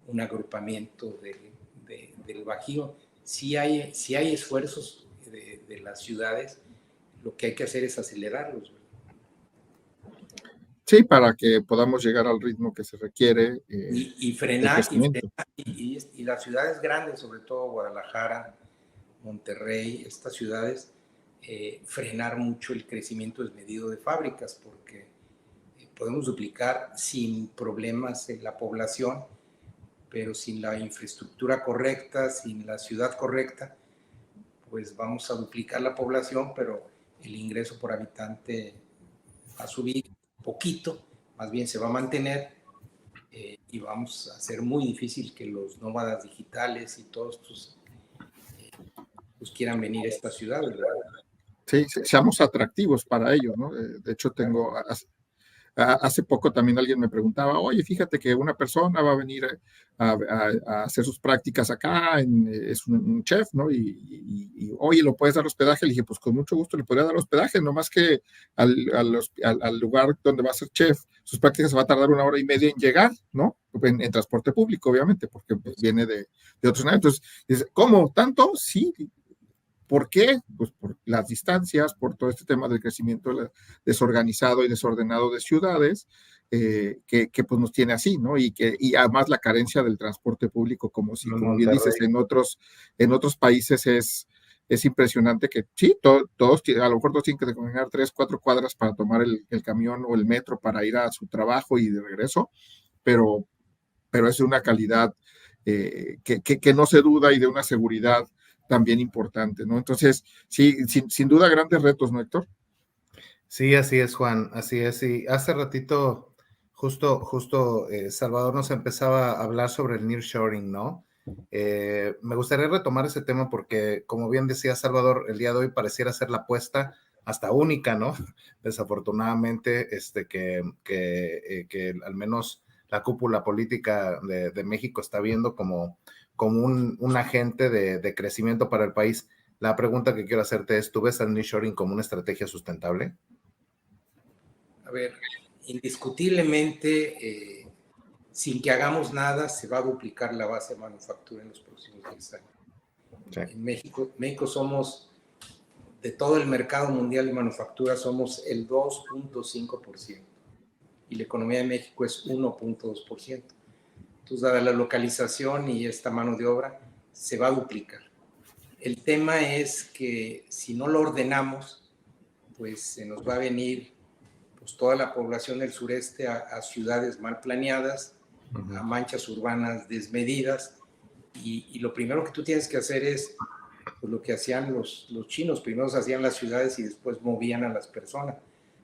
un agrupamiento del Bajío. Si hay esfuerzos de las ciudades, lo que hay que hacer es acelerarlos. Sí, para que podamos llegar al ritmo que se requiere. Y frenar, y las ciudades grandes, sobre todo Guadalajara, Monterrey, estas ciudades, frenar mucho el crecimiento desmedido de fábricas, porque podemos duplicar sin problemas en la población, pero sin la infraestructura correcta, sin la ciudad correcta, pues vamos a duplicar la población, pero el ingreso por habitante va a subir poquito, más bien se va a mantener, y vamos a hacer muy difícil que los nómadas digitales y todos estos pues quieran venir a esta ciudad, ¿verdad? Sí, seamos atractivos para ellos, ¿no? De hecho, hace poco también alguien me preguntaba, oye, fíjate que una persona va a venir a hacer sus prácticas acá, es un chef, ¿no? Y, oye, ¿lo puedes dar hospedaje? Le dije, pues con mucho gusto le podría dar hospedaje, nomás que al lugar donde va a ser chef, sus prácticas se va a tardar 1 hora y media en llegar, ¿no? En transporte público, obviamente, porque pues, viene de otros años. Entonces, ¿cómo? ¿Tanto? Sí. ¿Por qué? Pues por las distancias, por todo este tema del crecimiento desorganizado y desordenado de ciudades, que pues nos tiene así, ¿no? Y además la carencia del transporte público, como bien dices, en otros países es impresionante que sí, todos, a lo mejor todos tienen que caminar 3, 4 cuadras para tomar el camión o el metro para ir a su trabajo y de regreso, pero es de una calidad que no se duda, y de una seguridad también importante, ¿no? Entonces, sí, sin duda grandes retos, ¿no, Héctor? Sí, así es, Juan, así es. Y hace ratito, justo Salvador nos empezaba a hablar sobre el nearshoring, ¿no? Me gustaría retomar ese tema porque, como bien decía Salvador, el día de hoy pareciera ser la apuesta hasta única, ¿no? Desafortunadamente, que al menos la cúpula política de México está viendo como un agente de crecimiento para el país. La pregunta que quiero hacerte es, ¿tú ves al nearshoring como una estrategia sustentable? A ver, indiscutiblemente, sin que hagamos nada, se va a duplicar la base de manufactura en los próximos 10 años. Sí. En México somos, de todo el mercado mundial de manufactura, somos el 2.5%, y la economía de México es 1.2%. Entonces, dada la localización y esta mano de obra, se va a duplicar. El tema es que si no lo ordenamos, pues se nos va a venir pues, toda la población del sureste a ciudades mal planeadas, a manchas urbanas desmedidas, y lo primero que tú tienes que hacer es pues, lo que hacían los chinos. Primero se hacían las ciudades y después movían a las personas.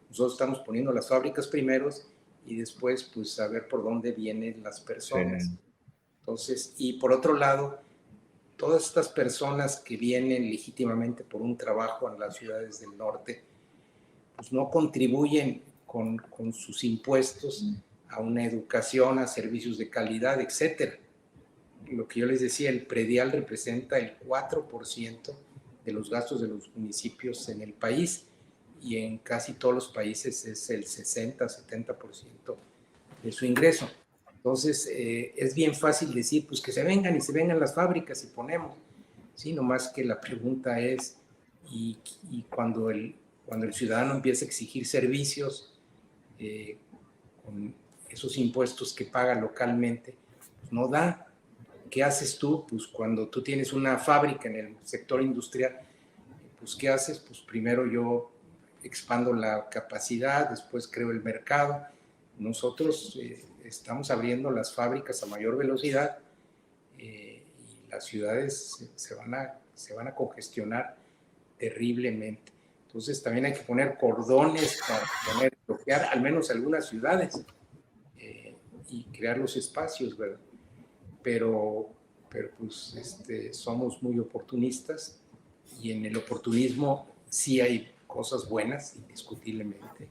Nosotros estamos poniendo las fábricas primeros y después pues a ver por dónde vienen las personas. Sí. Entonces, y por otro lado, todas estas personas que vienen legítimamente por un trabajo en las ciudades del norte, pues no contribuyen con sus impuestos a una educación, a servicios de calidad, etcétera. Lo que yo les decía, el predial representa el 4% de los gastos de los municipios en el país, y en casi todos los países es el 60-70% su ingreso. Entonces, es bien fácil decir, pues que se vengan las fábricas y ponemos. Sí, nomás que la pregunta es, y cuando el ciudadano empieza a exigir servicios con esos impuestos que paga localmente, pues no da. ¿Qué haces tú? Pues cuando tú tienes una fábrica en el sector industrial, pues ¿qué haces? Pues primero yo expando la capacidad, después creo el mercado. Nosotros estamos abriendo las fábricas a mayor velocidad y las ciudades se van a congestionar terriblemente. Entonces también hay que poner cordones para bloquear al menos algunas ciudades y crear los espacios, ¿verdad? Pero pues somos muy oportunistas y en el oportunismo sí hay cosas buenas, indiscutiblemente.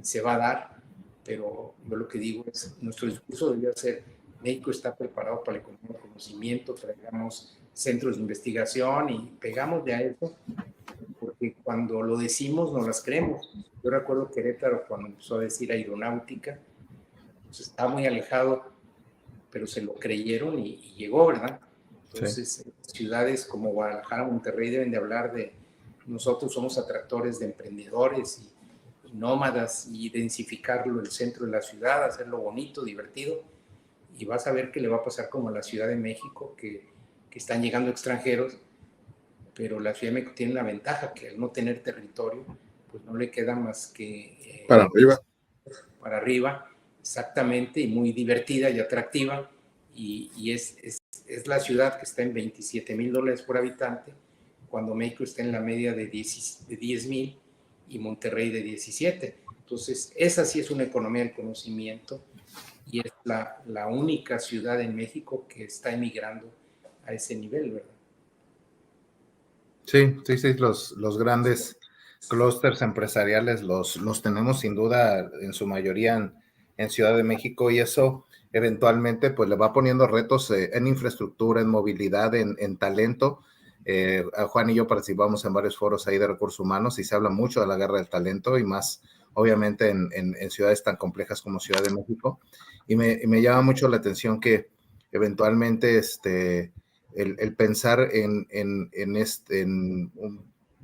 Se va a dar, pero yo lo que digo es, nuestro discurso debería ser, México está preparado para la economía del conocimiento, traigamos centros de investigación y pegamos de a eso, porque cuando lo decimos no las creemos. Yo recuerdo Querétaro cuando empezó a decir aeronáutica, pues estaba muy alejado, pero se lo creyeron y llegó, ¿verdad? Entonces, sí. Ciudades como Guadalajara, Monterrey deben de hablar de nosotros somos atractores de emprendedores y nómadas y densificarlo el centro de la ciudad, hacerlo bonito, divertido, y vas a ver que le va a pasar como a la Ciudad de México, que están llegando extranjeros, pero la Ciudad de México tiene la ventaja que al no tener territorio, pues no le queda más que para arriba. Para arriba, exactamente, y muy divertida y atractiva, y es la ciudad que está en $27,000 por habitante, cuando México está en la media de 10,000 y Monterrey de 17. Entonces, esa sí es una economía del conocimiento y es la única ciudad en México que está emigrando a ese nivel, ¿verdad? Sí, los grandes clústeres empresariales los tenemos sin duda en su mayoría en Ciudad de México, y eso eventualmente pues le va poniendo retos en infraestructura, en movilidad, en talento. Juan y yo participamos en varios foros ahí de recursos humanos y se habla mucho de la guerra del talento y más obviamente en ciudades tan complejas como Ciudad de México, y me llama mucho la atención que eventualmente el pensar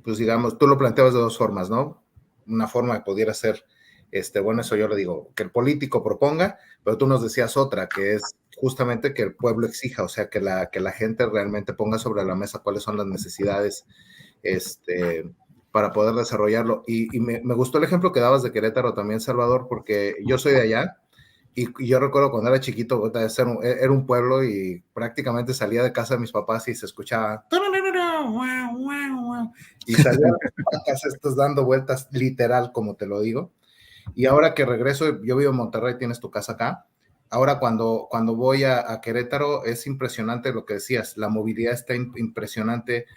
pues digamos, tú lo planteabas de dos formas, ¿no? Una forma que pudiera ser, bueno, eso yo lo digo, que el político proponga, pero tú nos decías otra, que es justamente que el pueblo exija, o sea, que la gente realmente ponga sobre la mesa cuáles son las necesidades, para poder desarrollarlo. Y me gustó el ejemplo que dabas de Querétaro también, Salvador, porque yo soy de allá. Y yo recuerdo cuando era chiquito, era un pueblo y prácticamente salía de casa de mis papás y se escuchaba y salían las vacas estos dando vueltas, literal, como te lo digo. Y ahora que regreso, yo vivo en Monterrey, tienes tu casa acá. Ahora cuando voy a Querétaro es impresionante lo que decías, la movilidad está impresionante.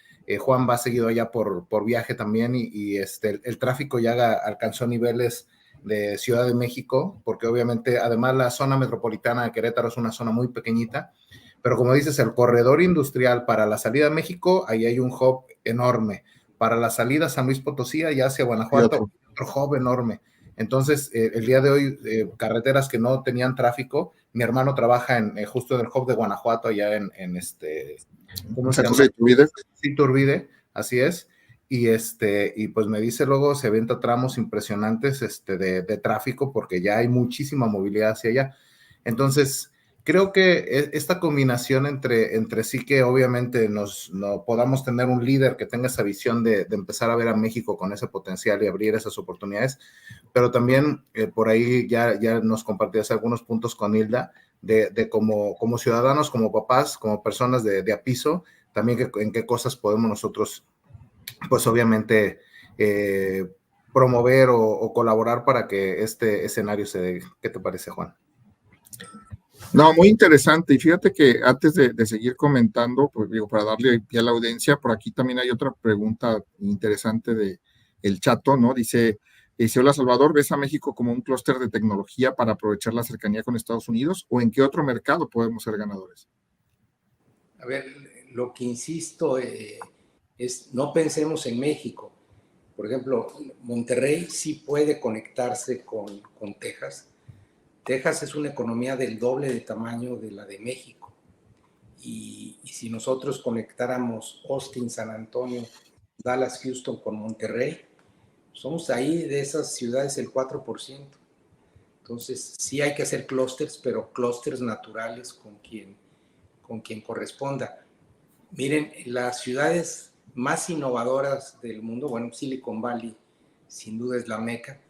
Juan va seguido allá por viaje también y el tráfico ya alcanzó niveles de Ciudad de México, porque obviamente además la zona metropolitana de Querétaro es una zona muy pequeñita, pero como dices, el corredor industrial para la salida a México, ahí hay un hub enorme. Para la salida a San Luis Potosí y hacia Guanajuato, otro hub enorme. Entonces, el día de hoy, carreteras que no tenían tráfico, mi hermano trabaja justo en el hub de Guanajuato, allá ¿cómo se llama? Iturbide, así es. Y pues me dice luego se avienta tramos impresionantes de tráfico porque ya hay muchísima movilidad hacia allá. Entonces, creo que esta combinación entre sí que obviamente no podamos tener un líder que tenga esa visión de empezar a ver a México con ese potencial y abrir esas oportunidades, pero también por ahí ya nos compartías algunos puntos con Hilda de como ciudadanos, como papás, como personas de a piso, también en qué cosas podemos nosotros pues obviamente promover o colaborar para que este escenario se dé. ¿Qué te parece, Juan? No, muy interesante. Y fíjate que antes de seguir comentando, pues digo, para darle pie a la audiencia, por aquí también hay otra pregunta interesante de El Chato, ¿no? Dice, hola Salvador, ¿ves a México como un clúster de tecnología para aprovechar la cercanía con Estados Unidos o en qué otro mercado podemos ser ganadores? A ver, lo que insisto es no pensemos en México. Por ejemplo, Monterrey sí puede conectarse con Texas, Texas es una economía del doble de tamaño de la de México. Y si nosotros conectáramos Austin, San Antonio, Dallas, Houston con Monterrey, somos ahí de esas ciudades el 4%. Entonces, sí hay que hacer clústeres, pero clústeres naturales con quien corresponda. Miren, las ciudades más innovadoras del mundo, bueno, Silicon Valley sin duda es la meca.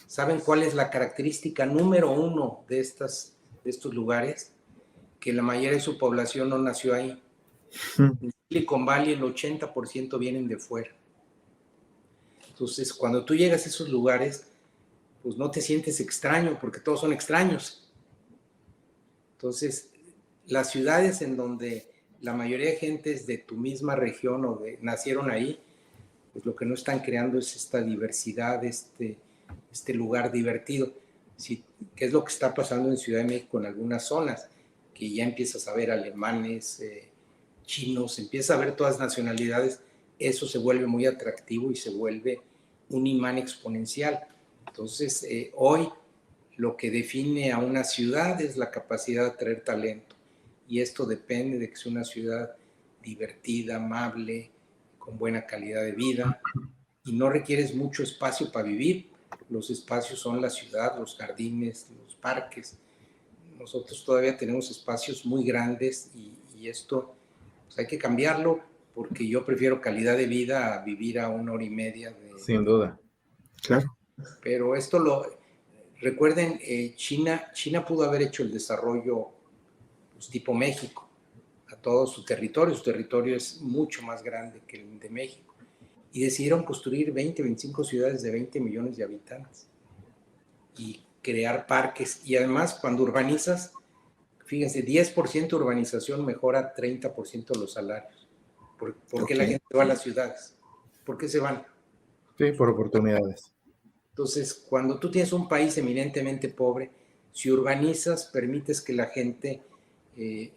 ¿Saben cuál es la característica número 1 de estos lugares? Que la mayoría de su población no nació ahí. En Silicon Valley el 80% vienen de fuera. Entonces, cuando tú llegas a esos lugares, pues no te sientes extraño, porque todos son extraños. Entonces, las ciudades en donde la mayoría de gente es de tu misma región o nacieron ahí, pues lo que no están creando es esta diversidad, este lugar divertido. Sí, ¿qué es lo que está pasando en Ciudad de México en algunas zonas? Que ya empiezas a ver alemanes, chinos, empiezas a ver todas nacionalidades, eso se vuelve muy atractivo y se vuelve un imán exponencial. Entonces, hoy lo que define a una ciudad es la capacidad de atraer talento. Y esto depende de que sea una ciudad divertida, amable, con buena calidad de vida. Y no requieres mucho espacio para vivir. Los espacios son la ciudad, los jardines, los parques. Nosotros todavía tenemos espacios muy grandes y esto pues hay que cambiarlo, porque yo prefiero calidad de vida a vivir a 1 hora y media. Sin duda. Claro. Pero recuerden, China pudo haber hecho el desarrollo pues, tipo México, a todo su territorio es mucho más grande que el de México, y decidieron construir 25 ciudades de 20 millones de habitantes, y crear parques, y además cuando urbanizas, fíjense, 10% urbanización mejora 30% los salarios. ¿Por qué la gente va a las ciudades? ¿Por qué se van? Sí, por oportunidades. Entonces, cuando tú tienes un país eminentemente pobre, si urbanizas, permites que la gente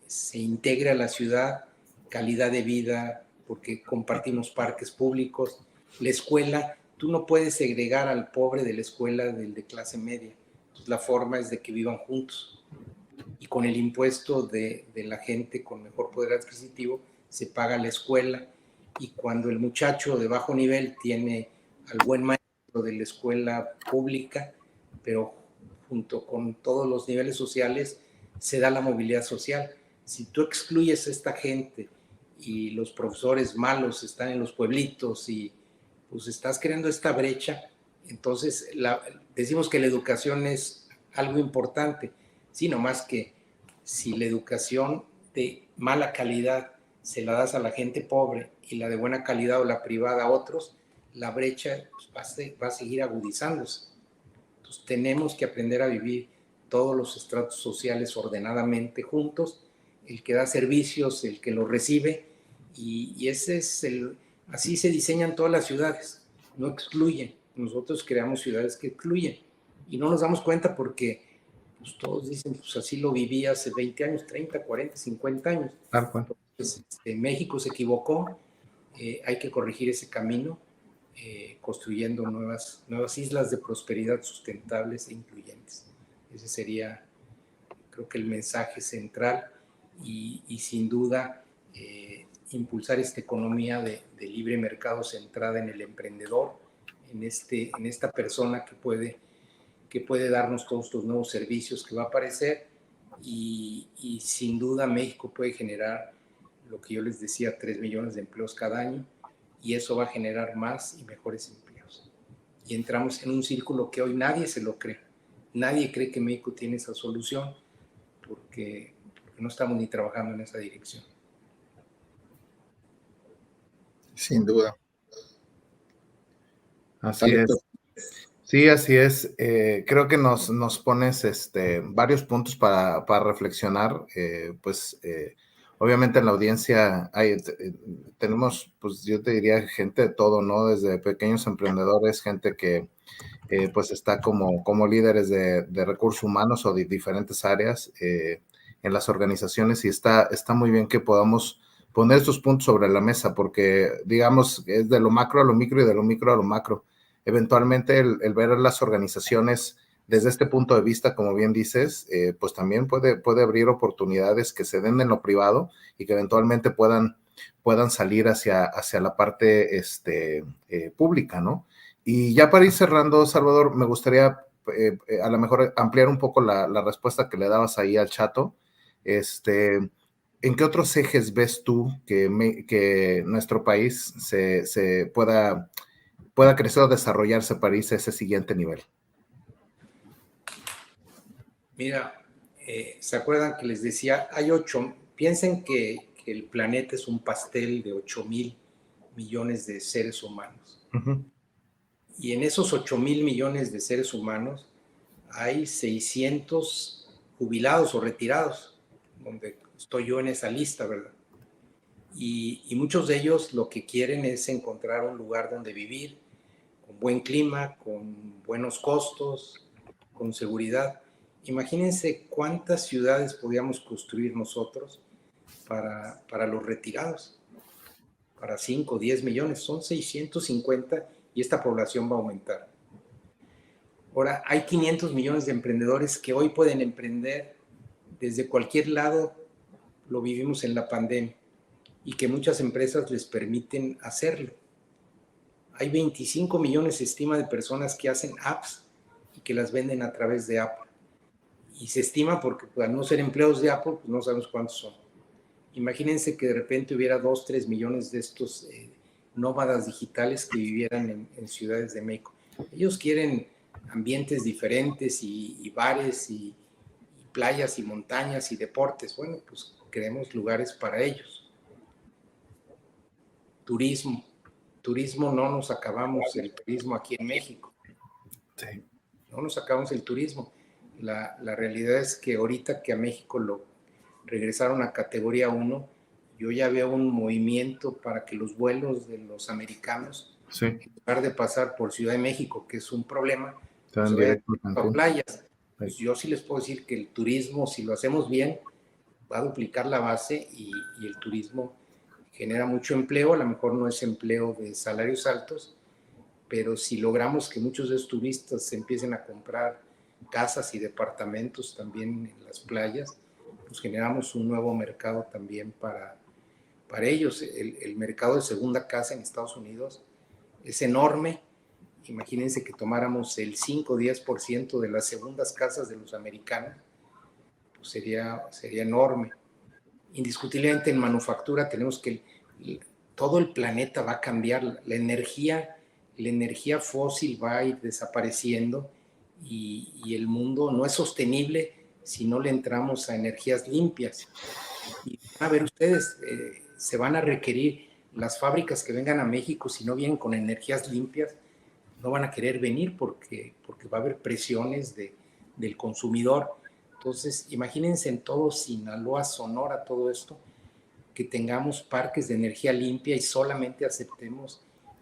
se integre a la ciudad, calidad de vida, porque compartimos parques públicos, la escuela, tú no puedes segregar al pobre de la escuela del de clase media. Entonces, la forma es de que vivan juntos. Y con el impuesto de la gente con mejor poder adquisitivo, se paga la escuela. Y cuando el muchacho de bajo nivel tiene al buen maestro de la escuela pública, pero junto con todos los niveles sociales, se da la movilidad social. Si tú excluyes a esta gente y los profesores malos están en los pueblitos y pues estás creando esta brecha, entonces decimos que la educación es algo importante, sí, nomás que si la educación de mala calidad se la das a la gente pobre y la de buena calidad o la privada a otros, la brecha pues, va a seguir agudizándose. Entonces tenemos que aprender a vivir todos los estratos sociales ordenadamente juntos, el que da servicios, el que los recibe, y ese es así se diseñan todas las ciudades, no excluyen. Nosotros creamos ciudades que excluyen y no nos damos cuenta porque pues, todos dicen, pues así lo viví hace 20 años, 30, 40, 50 años. Entonces, México se equivocó, hay que corregir ese camino, construyendo nuevas islas de prosperidad sustentables e incluyentes. Ese sería, creo que el mensaje central y sin duda impulsar esta economía de libre mercado centrada en el emprendedor, en esta persona que puede darnos todos estos nuevos servicios que va a aparecer y sin duda México puede generar lo que yo les decía, 3 millones de empleos cada año, y eso va a generar más y mejores empleos. Y entramos en un círculo que hoy nadie se lo cree. Nadie cree que México tiene esa solución porque no estamos ni trabajando en esa dirección. Sin duda. Así es. Sí, así es. Creo que nos pones varios puntos para reflexionar. Obviamente en la audiencia tenemos, pues yo te diría, gente de todo, ¿no? Desde pequeños emprendedores, gente que pues está como líderes de recursos humanos o de diferentes áreas en las organizaciones, y está muy bien que podamos poner estos puntos sobre la mesa, porque digamos es de lo macro a lo micro y de lo micro a lo macro. Eventualmente el ver las organizaciones desde este punto de vista, como bien dices, pues también puede abrir oportunidades que se den en lo privado y que eventualmente puedan salir hacia la parte pública, ¿no? Y ya para ir cerrando, Salvador, me gustaría a lo mejor ampliar un poco la respuesta que le dabas ahí al Chato. ¿En qué otros ejes ves tú que nuestro país se pueda crecer o desarrollarse para irse a ese siguiente nivel? Mira, ¿se acuerdan que les decía? Piensen que el planeta es un pastel de 8,000 millones de seres humanos. Uh-huh. Y en esos 8,000 millones de seres humanos hay 600 jubilados o retirados, donde estoy yo en esa lista, ¿verdad? Y muchos de ellos lo que quieren es encontrar un lugar donde vivir, con buen clima, con buenos costos, con seguridad. Imagínense cuántas ciudades podíamos construir nosotros para los retirados, para 5 o 10 millones, son 650 y esta población va a aumentar. Ahora, hay 500 millones de emprendedores que hoy pueden emprender desde cualquier lado, lo vivimos en la pandemia, y que muchas empresas les permiten hacerlo. Hay 25 millones, se estima, de personas que hacen apps y que las venden a través de Apple. Y se estima porque al no ser empleados de Apple, pues no sabemos cuántos son. Imagínense que de repente hubiera 2, 3 millones de estos nómadas digitales que vivieran en ciudades de México. Ellos quieren ambientes diferentes y bares y playas y montañas y deportes. Bueno, pues creemos lugares para ellos. Turismo, no nos acabamos el turismo aquí en México. Sí. No nos acabamos el turismo. La realidad es que ahorita que a México lo regresaron a categoría 1, yo ya veo un movimiento para que los vuelos de los americanos, sí, en lugar de pasar por Ciudad de México, que es un problema, pues se vayan a playas. Pues yo sí les puedo decir que el turismo, si lo hacemos bien, va a duplicar la base y el turismo genera mucho empleo. A lo mejor no es empleo de salarios altos, pero si logramos que muchos de esos turistas se empiecen a comprar casas y departamentos también en las playas, pues generamos un nuevo mercado también para ellos. El mercado de segunda casa en Estados Unidos es enorme. Imagínense que tomáramos el 5 o 10% de las segundas casas de los americanos, pues sería enorme. Indiscutiblemente en manufactura tenemos que todo el planeta va a cambiar, la energía fósil va a ir desapareciendo y el mundo no es sostenible si no le entramos a energías limpias. Y van a ver ustedes, se van a requerir las fábricas que vengan a México, si no vienen con energías limpias, no van a querer venir porque va a haber presiones del consumidor. Entonces, imagínense en todo Sinaloa, Sonora, todo esto, que tengamos parques de energía limpia y solamente aceptemos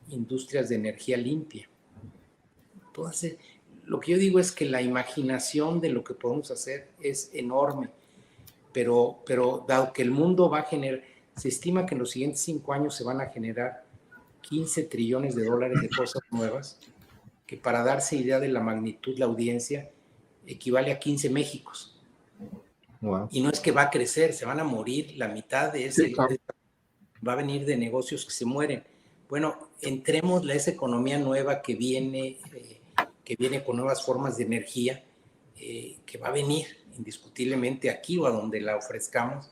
industrias de energía limpia. Entonces, lo que yo digo es que la imaginación de lo que podemos hacer es enorme, pero dado que el mundo va a generar, se estima que en los siguientes 5 años se van a generar 15 trillones de dólares de cosas nuevas, que para darse idea de la magnitud, la audiencia equivale a 15 Méxicos. Wow. Y no es que va a crecer, se van a morir, la mitad de ese va a venir de negocios que se mueren. Bueno, entremos a esa economía nueva que viene con nuevas formas de energía, que va a venir indiscutiblemente aquí o a donde la ofrezcamos,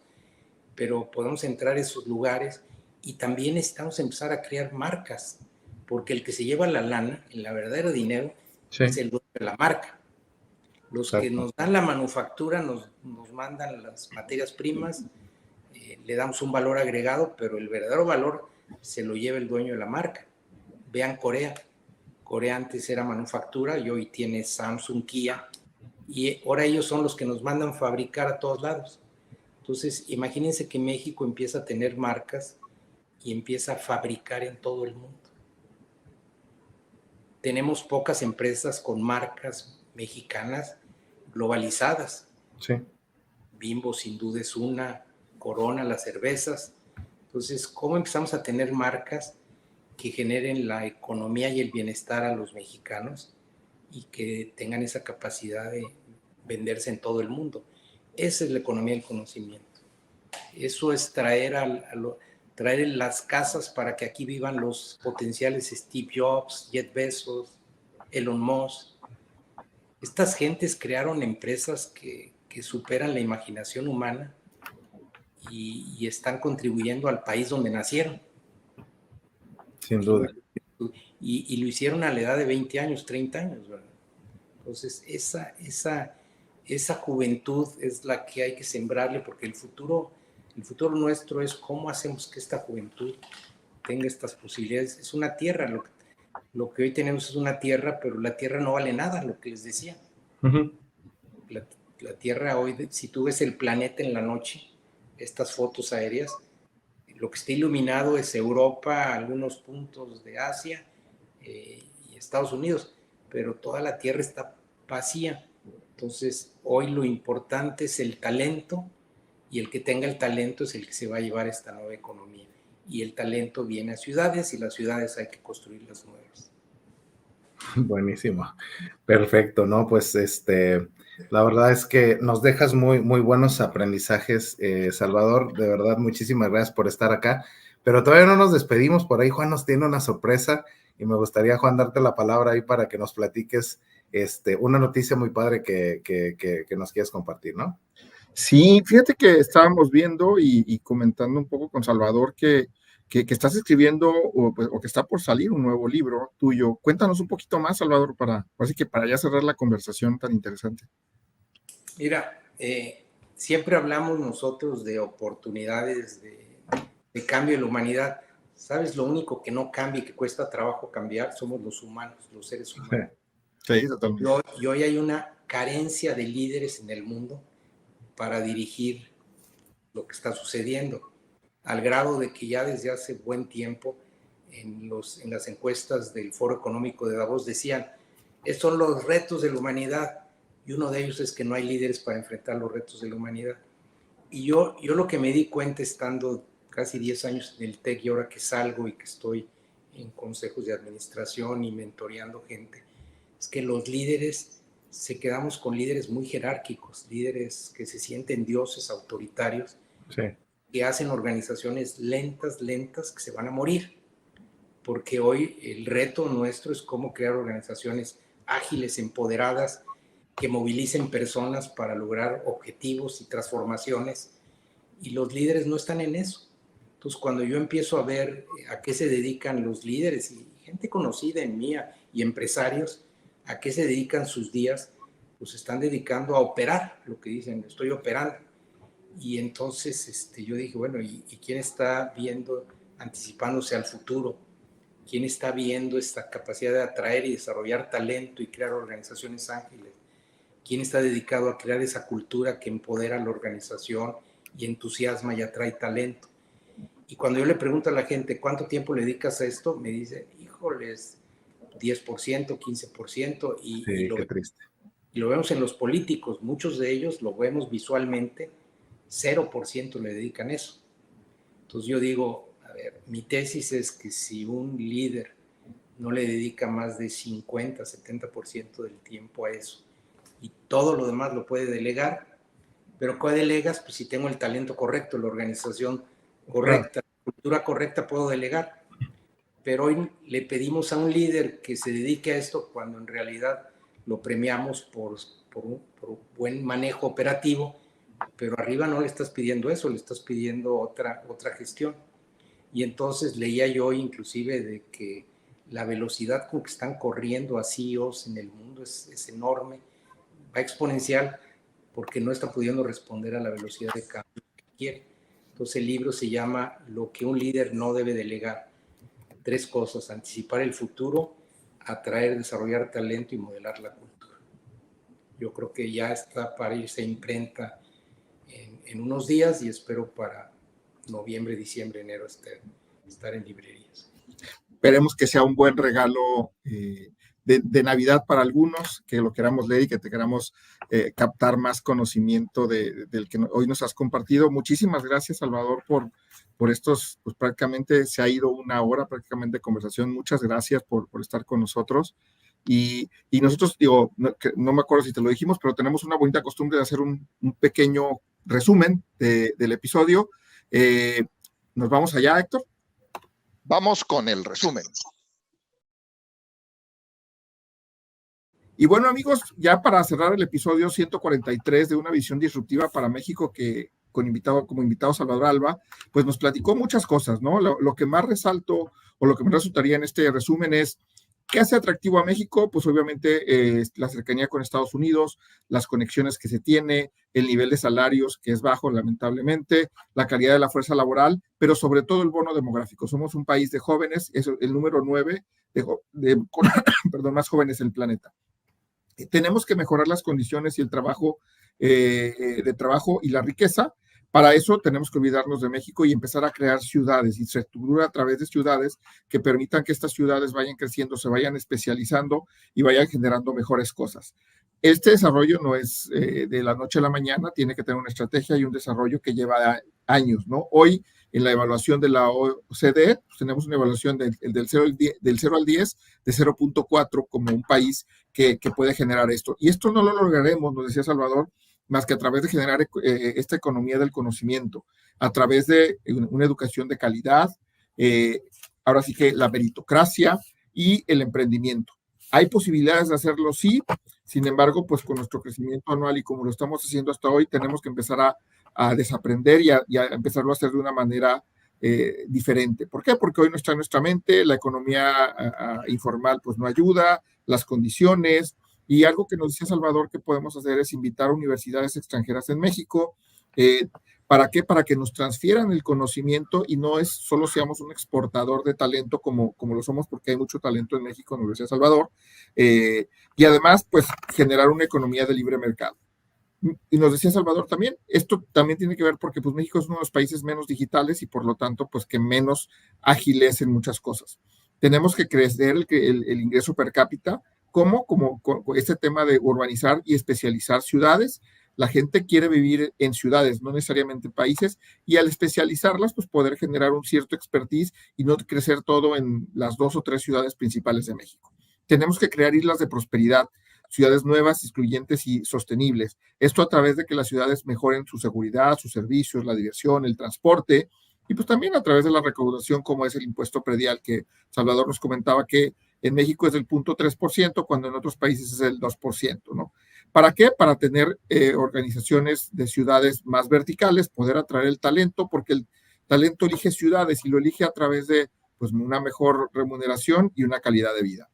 pero podemos entrar a esos lugares y también necesitamos empezar a crear marcas, porque el que se lleva la lana, el verdadero dinero, es el dueño de la marca. Los que nos dan la manufactura nos mandan las materias primas, le damos un valor agregado, pero el verdadero valor se lo lleva el dueño de la marca. Vean Corea. Corea antes era manufactura y hoy tiene Samsung, Kia, y ahora ellos son los que nos mandan fabricar a todos lados. Entonces, imagínense que México empieza a tener marcas y empieza a fabricar en todo el mundo. Tenemos pocas empresas con marcas mexicanas globalizadas. Sí. Bimbo sin duda es una, Corona, las cervezas. Entonces, ¿cómo empezamos a tener marcas que generen la economía y el bienestar a los mexicanos? y que tengan esa capacidad de venderse en todo el mundo. Esa es la economía del conocimiento. Eso es traer las casas para que aquí vivan los potenciales Steve Jobs, Jeff Bezos, Elon Musk. Estas gentes crearon empresas que superan la imaginación humana y están contribuyendo al país donde nacieron. Sin duda. Y lo hicieron a la edad de 20 años, 30 años, ¿verdad? Entonces, esa juventud es la que hay que sembrarle, porque el futuro nuestro es cómo hacemos que esta juventud tenga estas posibilidades. Es una tierra, lo que hoy tenemos es una tierra, pero la tierra no vale nada, lo que les decía. Uh-huh. La tierra hoy, si tú ves el planeta en la noche, estas fotos aéreas, lo que está iluminado es Europa, algunos puntos de Asia y Estados Unidos, pero toda la tierra está vacía. Entonces, hoy lo importante es el talento, y el que tenga el talento es el que se va a llevar esta nueva economía. Y el talento viene a ciudades, y las ciudades hay que construirlas nuevas. Buenísimo. Perfecto, ¿no? Pues la verdad es que nos dejas muy, muy buenos aprendizajes, Salvador. De verdad, muchísimas gracias por estar acá. Pero todavía no nos despedimos. Por ahí Juan nos tiene una sorpresa y me gustaría, Juan, darte la palabra ahí para que nos platiques una noticia muy padre que nos quieras compartir, ¿no? Sí, fíjate que estábamos viendo y comentando un poco con Salvador que estás escribiendo o que está por salir un nuevo libro tuyo. Cuéntanos un poquito más, Salvador, así que para ya cerrar la conversación tan interesante. Mira, siempre hablamos nosotros de oportunidades de cambio en la humanidad. ¿Sabes? Lo único que no cambia y que cuesta trabajo cambiar somos los humanos, los seres humanos. Sí, totalmente. Y hoy hay una carencia de líderes en el mundo para dirigir lo que está sucediendo, al grado de que ya desde hace buen tiempo en las encuestas del Foro Económico de Davos decían, estos son los retos de la humanidad, y uno de ellos es que no hay líderes para enfrentar los retos de la humanidad. Y yo lo que me di cuenta estando casi 10 años en el TEC y ahora que salgo y que estoy en consejos de administración y mentoreando gente, es que los líderes quedamos con líderes muy jerárquicos, líderes que se sienten dioses autoritarios, sí, que hacen organizaciones lentas, que se van a morir. Porque hoy el reto nuestro es cómo crear organizaciones ágiles, empoderadas, que movilicen personas para lograr objetivos y transformaciones. Y los líderes no están en eso. Entonces, cuando yo empiezo a ver a qué se dedican los líderes, y gente conocida en mía, y empresarios, a qué se dedican sus días, pues están dedicando a operar, lo que dicen, estoy operando. Y entonces yo dije, bueno, ¿y quién está viendo, anticipándose al futuro? ¿Quién está viendo esta capacidad de atraer y desarrollar talento y crear organizaciones ágiles? ¿Quién está dedicado a crear esa cultura que empodera a la organización y entusiasma y atrae talento? Y cuando yo le pregunto a la gente, ¿cuánto tiempo le dedicas a esto? Me dice, híjoles, 10%, 15%. Sí, qué triste. Y lo vemos en los políticos, muchos de ellos lo vemos visualmente, 0% le dedican eso. Entonces yo digo, a ver, mi tesis es que si un líder no le dedica más de 50, 70% del tiempo a eso y todo lo demás lo puede delegar, pero ¿qué delegas? Pues si tengo el talento correcto, la organización correcta, la cultura correcta, puedo delegar. Pero hoy le pedimos a un líder que se dedique a esto cuando en realidad lo premiamos por un buen manejo operativo, pero arriba no le estás pidiendo eso, le estás pidiendo otra gestión. Y entonces leía yo inclusive de que la velocidad con que están corriendo a CEOs en el mundo es enorme, va exponencial, porque no está pudiendo responder a la velocidad de cambio que quiere. Entonces el libro se llama Lo que un líder no debe delegar. 3 cosas: anticipar el futuro, atraer, desarrollar talento y modelar la cultura. Yo creo que ya está para irse a imprenta en unos días y espero para noviembre, diciembre, enero estar en librerías. Esperemos que sea un buen regalo de Navidad para algunos, que lo queramos leer y que te queramos captar más conocimiento del que hoy nos has compartido. Muchísimas gracias, Salvador, por estos, pues prácticamente se ha ido una hora prácticamente de conversación. Muchas gracias por estar con nosotros. Y nosotros, digo, no me acuerdo si te lo dijimos, pero tenemos una bonita costumbre de hacer un pequeño resumen del episodio. ¿Nos vamos allá, Héctor? Vamos con el resumen. Y bueno, amigos, ya para cerrar el episodio 143 de Una Visión Disruptiva para México, que como invitado Salvador Alba, pues nos platicó muchas cosas, ¿no? Lo que más resalto o lo que me resultaría en este resumen es ¿qué hace atractivo a México? Pues obviamente la cercanía con Estados Unidos, las conexiones que se tiene, el nivel de salarios que es bajo, lamentablemente, la calidad de la fuerza laboral, pero sobre todo el bono demográfico. Somos un país de jóvenes, es el número 9 perdón, más jóvenes del planeta. Tenemos que mejorar las condiciones y el trabajo de trabajo y la riqueza. Para eso tenemos que olvidarnos de México y empezar a crear ciudades, infraestructura a través de ciudades que permitan que estas ciudades vayan creciendo, se vayan especializando y vayan generando mejores cosas. Este desarrollo no es de la noche a la mañana, tiene que tener una estrategia y un desarrollo que lleva años, ¿no? Hoy, en la evaluación de la OCDE, pues tenemos una evaluación del 0 al 10 de 0.4 como un país que puede generar esto. Y esto no lo lograremos, nos decía Salvador, más que a través de generar esta economía del conocimiento, a través de una educación de calidad, ahora sí que la meritocracia y el emprendimiento. Hay posibilidades de hacerlo, sí, sin embargo, pues con nuestro crecimiento anual y como lo estamos haciendo hasta hoy, tenemos que empezar a desaprender y a empezarlo a hacer de una manera diferente. ¿Por qué? Porque hoy no está en nuestra mente, la economía informal pues no ayuda, las condiciones. Y algo que nos decía Salvador que podemos hacer es invitar a universidades extranjeras en México. ¿Para qué? Para que nos transfieran el conocimiento y no es solo seamos un exportador de talento como lo somos, porque hay mucho talento en México, nos decía Salvador. Y además, pues, generar una economía de libre mercado. Y nos decía Salvador también, esto también tiene que ver porque pues México es uno de los países menos digitales y por lo tanto, pues, que menos ágiles en muchas cosas. Tenemos que crecer el ingreso per cápita. ¿Cómo? Como este tema de urbanizar y especializar ciudades. La gente quiere vivir en ciudades, no necesariamente en países, y al especializarlas, pues poder generar un cierto expertise y no crecer todo en las 2 o 3 ciudades principales de México. Tenemos que crear islas de prosperidad, ciudades nuevas, excluyentes y sostenibles. Esto a través de que las ciudades mejoren su seguridad, sus servicios, la diversión, el transporte, y pues también a través de la recaudación, como es el impuesto predial, que Salvador nos comentaba que en México es del 0.3%, cuando en otros países es el 2%, ¿no? ¿Para qué? Para tener organizaciones de ciudades más verticales, poder atraer el talento, porque el talento elige ciudades y lo elige a través de pues, una mejor remuneración y una calidad de vida.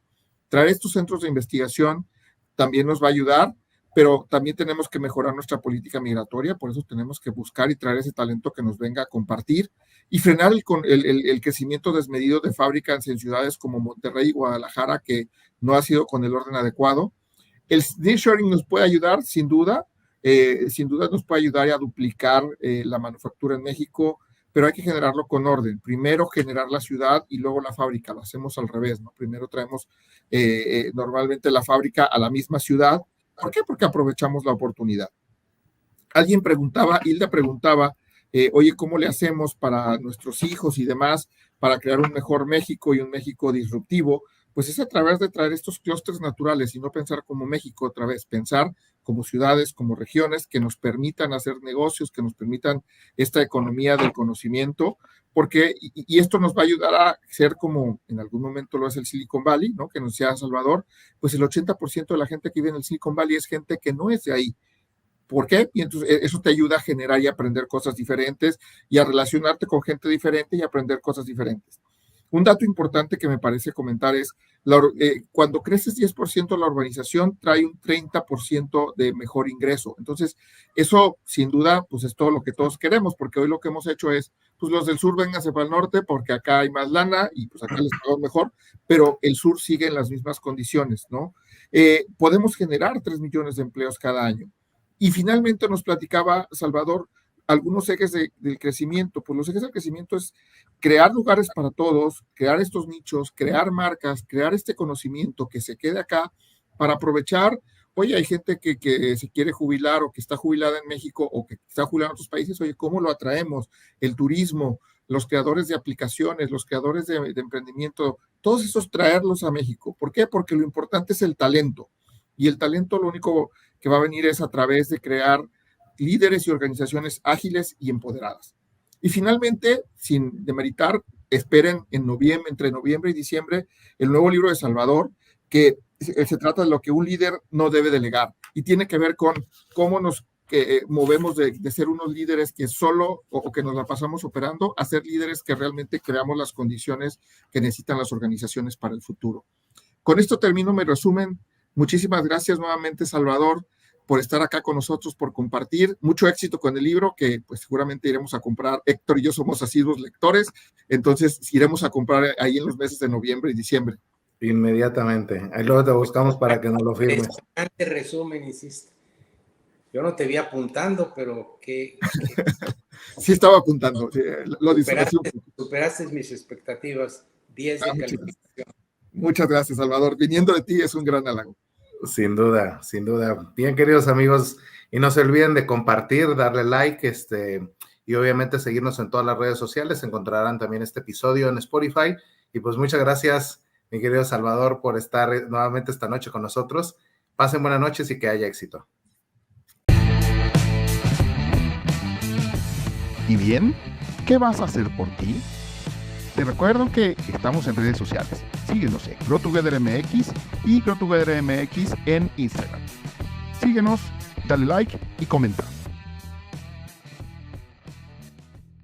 Traer estos centros de investigación también nos va a ayudar, pero también tenemos que mejorar nuestra política migratoria, por eso tenemos que buscar y traer ese talento que nos venga a compartir y frenar el crecimiento desmedido de fábricas en ciudades como Monterrey y Guadalajara, que no ha sido con el orden adecuado. El nearshoring nos puede ayudar, sin duda nos puede ayudar a duplicar la manufactura en México, pero hay que generarlo con orden. Primero generar la ciudad y luego la fábrica, lo hacemos al revés, ¿no? Primero traemos normalmente la fábrica a la misma ciudad. ¿Por qué? Porque aprovechamos la oportunidad. Alguien preguntaba, Hilda preguntaba, oye, ¿cómo le hacemos para nuestros hijos y demás, para crear un mejor México y un México disruptivo? Pues es a través de traer estos clústeres naturales y no pensar como México otra vez, pensar como ciudades, como regiones que nos permitan hacer negocios, que nos permitan esta economía del conocimiento, porque, y esto nos va a ayudar a ser como en algún momento lo es el Silicon Valley, ¿no? Que nos decía Salvador, pues el 80% de la gente que vive en el Silicon Valley es gente que no es de ahí. ¿Por qué? Y entonces eso te ayuda a generar y aprender cosas diferentes y a relacionarte con gente diferente y aprender cosas diferentes. Un dato importante que me parece comentar es, cuando creces 10% la urbanización, trae un 30% de mejor ingreso. Entonces, eso sin duda, pues es todo lo que todos queremos, porque hoy lo que hemos hecho es, pues los del sur vénganse para el norte, porque acá hay más lana y pues acá les pagamos mejor, pero el sur sigue en las mismas condiciones, ¿no? Podemos generar 3 millones de empleos cada año. Y finalmente nos platicaba Salvador algunos ejes del crecimiento. Pues los ejes del crecimiento es crear lugares para todos, crear estos nichos, crear marcas, crear este conocimiento que se quede acá para aprovechar. Oye, hay gente que se quiere jubilar o que está jubilada en México o que está jubilada en otros países. Oye, ¿cómo lo atraemos? El turismo, los creadores de aplicaciones, los creadores de emprendimiento, todos esos traerlos a México. ¿Por qué? Porque lo importante es el talento. Y el talento lo único que va a venir es a través de crear líderes y organizaciones ágiles y empoderadas. Y finalmente, sin demeritar, esperen entre noviembre y diciembre el nuevo libro de Salvador, que se trata de lo que un líder no debe delegar y tiene que ver con cómo nos movemos de ser unos líderes que solo o que nos la pasamos operando a ser líderes que realmente creamos las condiciones que necesitan las organizaciones para el futuro. Con esto termino mi resumen. Muchísimas gracias nuevamente, Salvador, por estar acá con nosotros, por compartir. Mucho éxito con el libro, que pues seguramente iremos a comprar. Héctor y yo somos asiduos lectores, entonces iremos a comprar ahí en los meses de noviembre y diciembre. Inmediatamente. Ahí luego te buscamos para que nos lo firmes. Interesante resumen hiciste. Yo no te vi apuntando, pero que Sí estaba apuntando. Sí, lo superaste mis expectativas. 10 de calificación. Muchas gracias, Salvador. Viniendo de ti es un gran halago. Sin duda, sin duda. Bien, queridos amigos, y no se olviden de compartir, darle like, y obviamente seguirnos en todas las redes sociales. Encontrarán también este episodio en Spotify. Y pues muchas gracias, mi querido Salvador, por estar nuevamente esta noche con nosotros. Pasen buenas noches y que haya éxito. ¿Y bien? ¿Qué vas a hacer por ti? Te recuerdo que estamos en redes sociales. Síguenos en GrowTogetherMX y GrowTogetherMX en Instagram. Síguenos, dale like y comenta.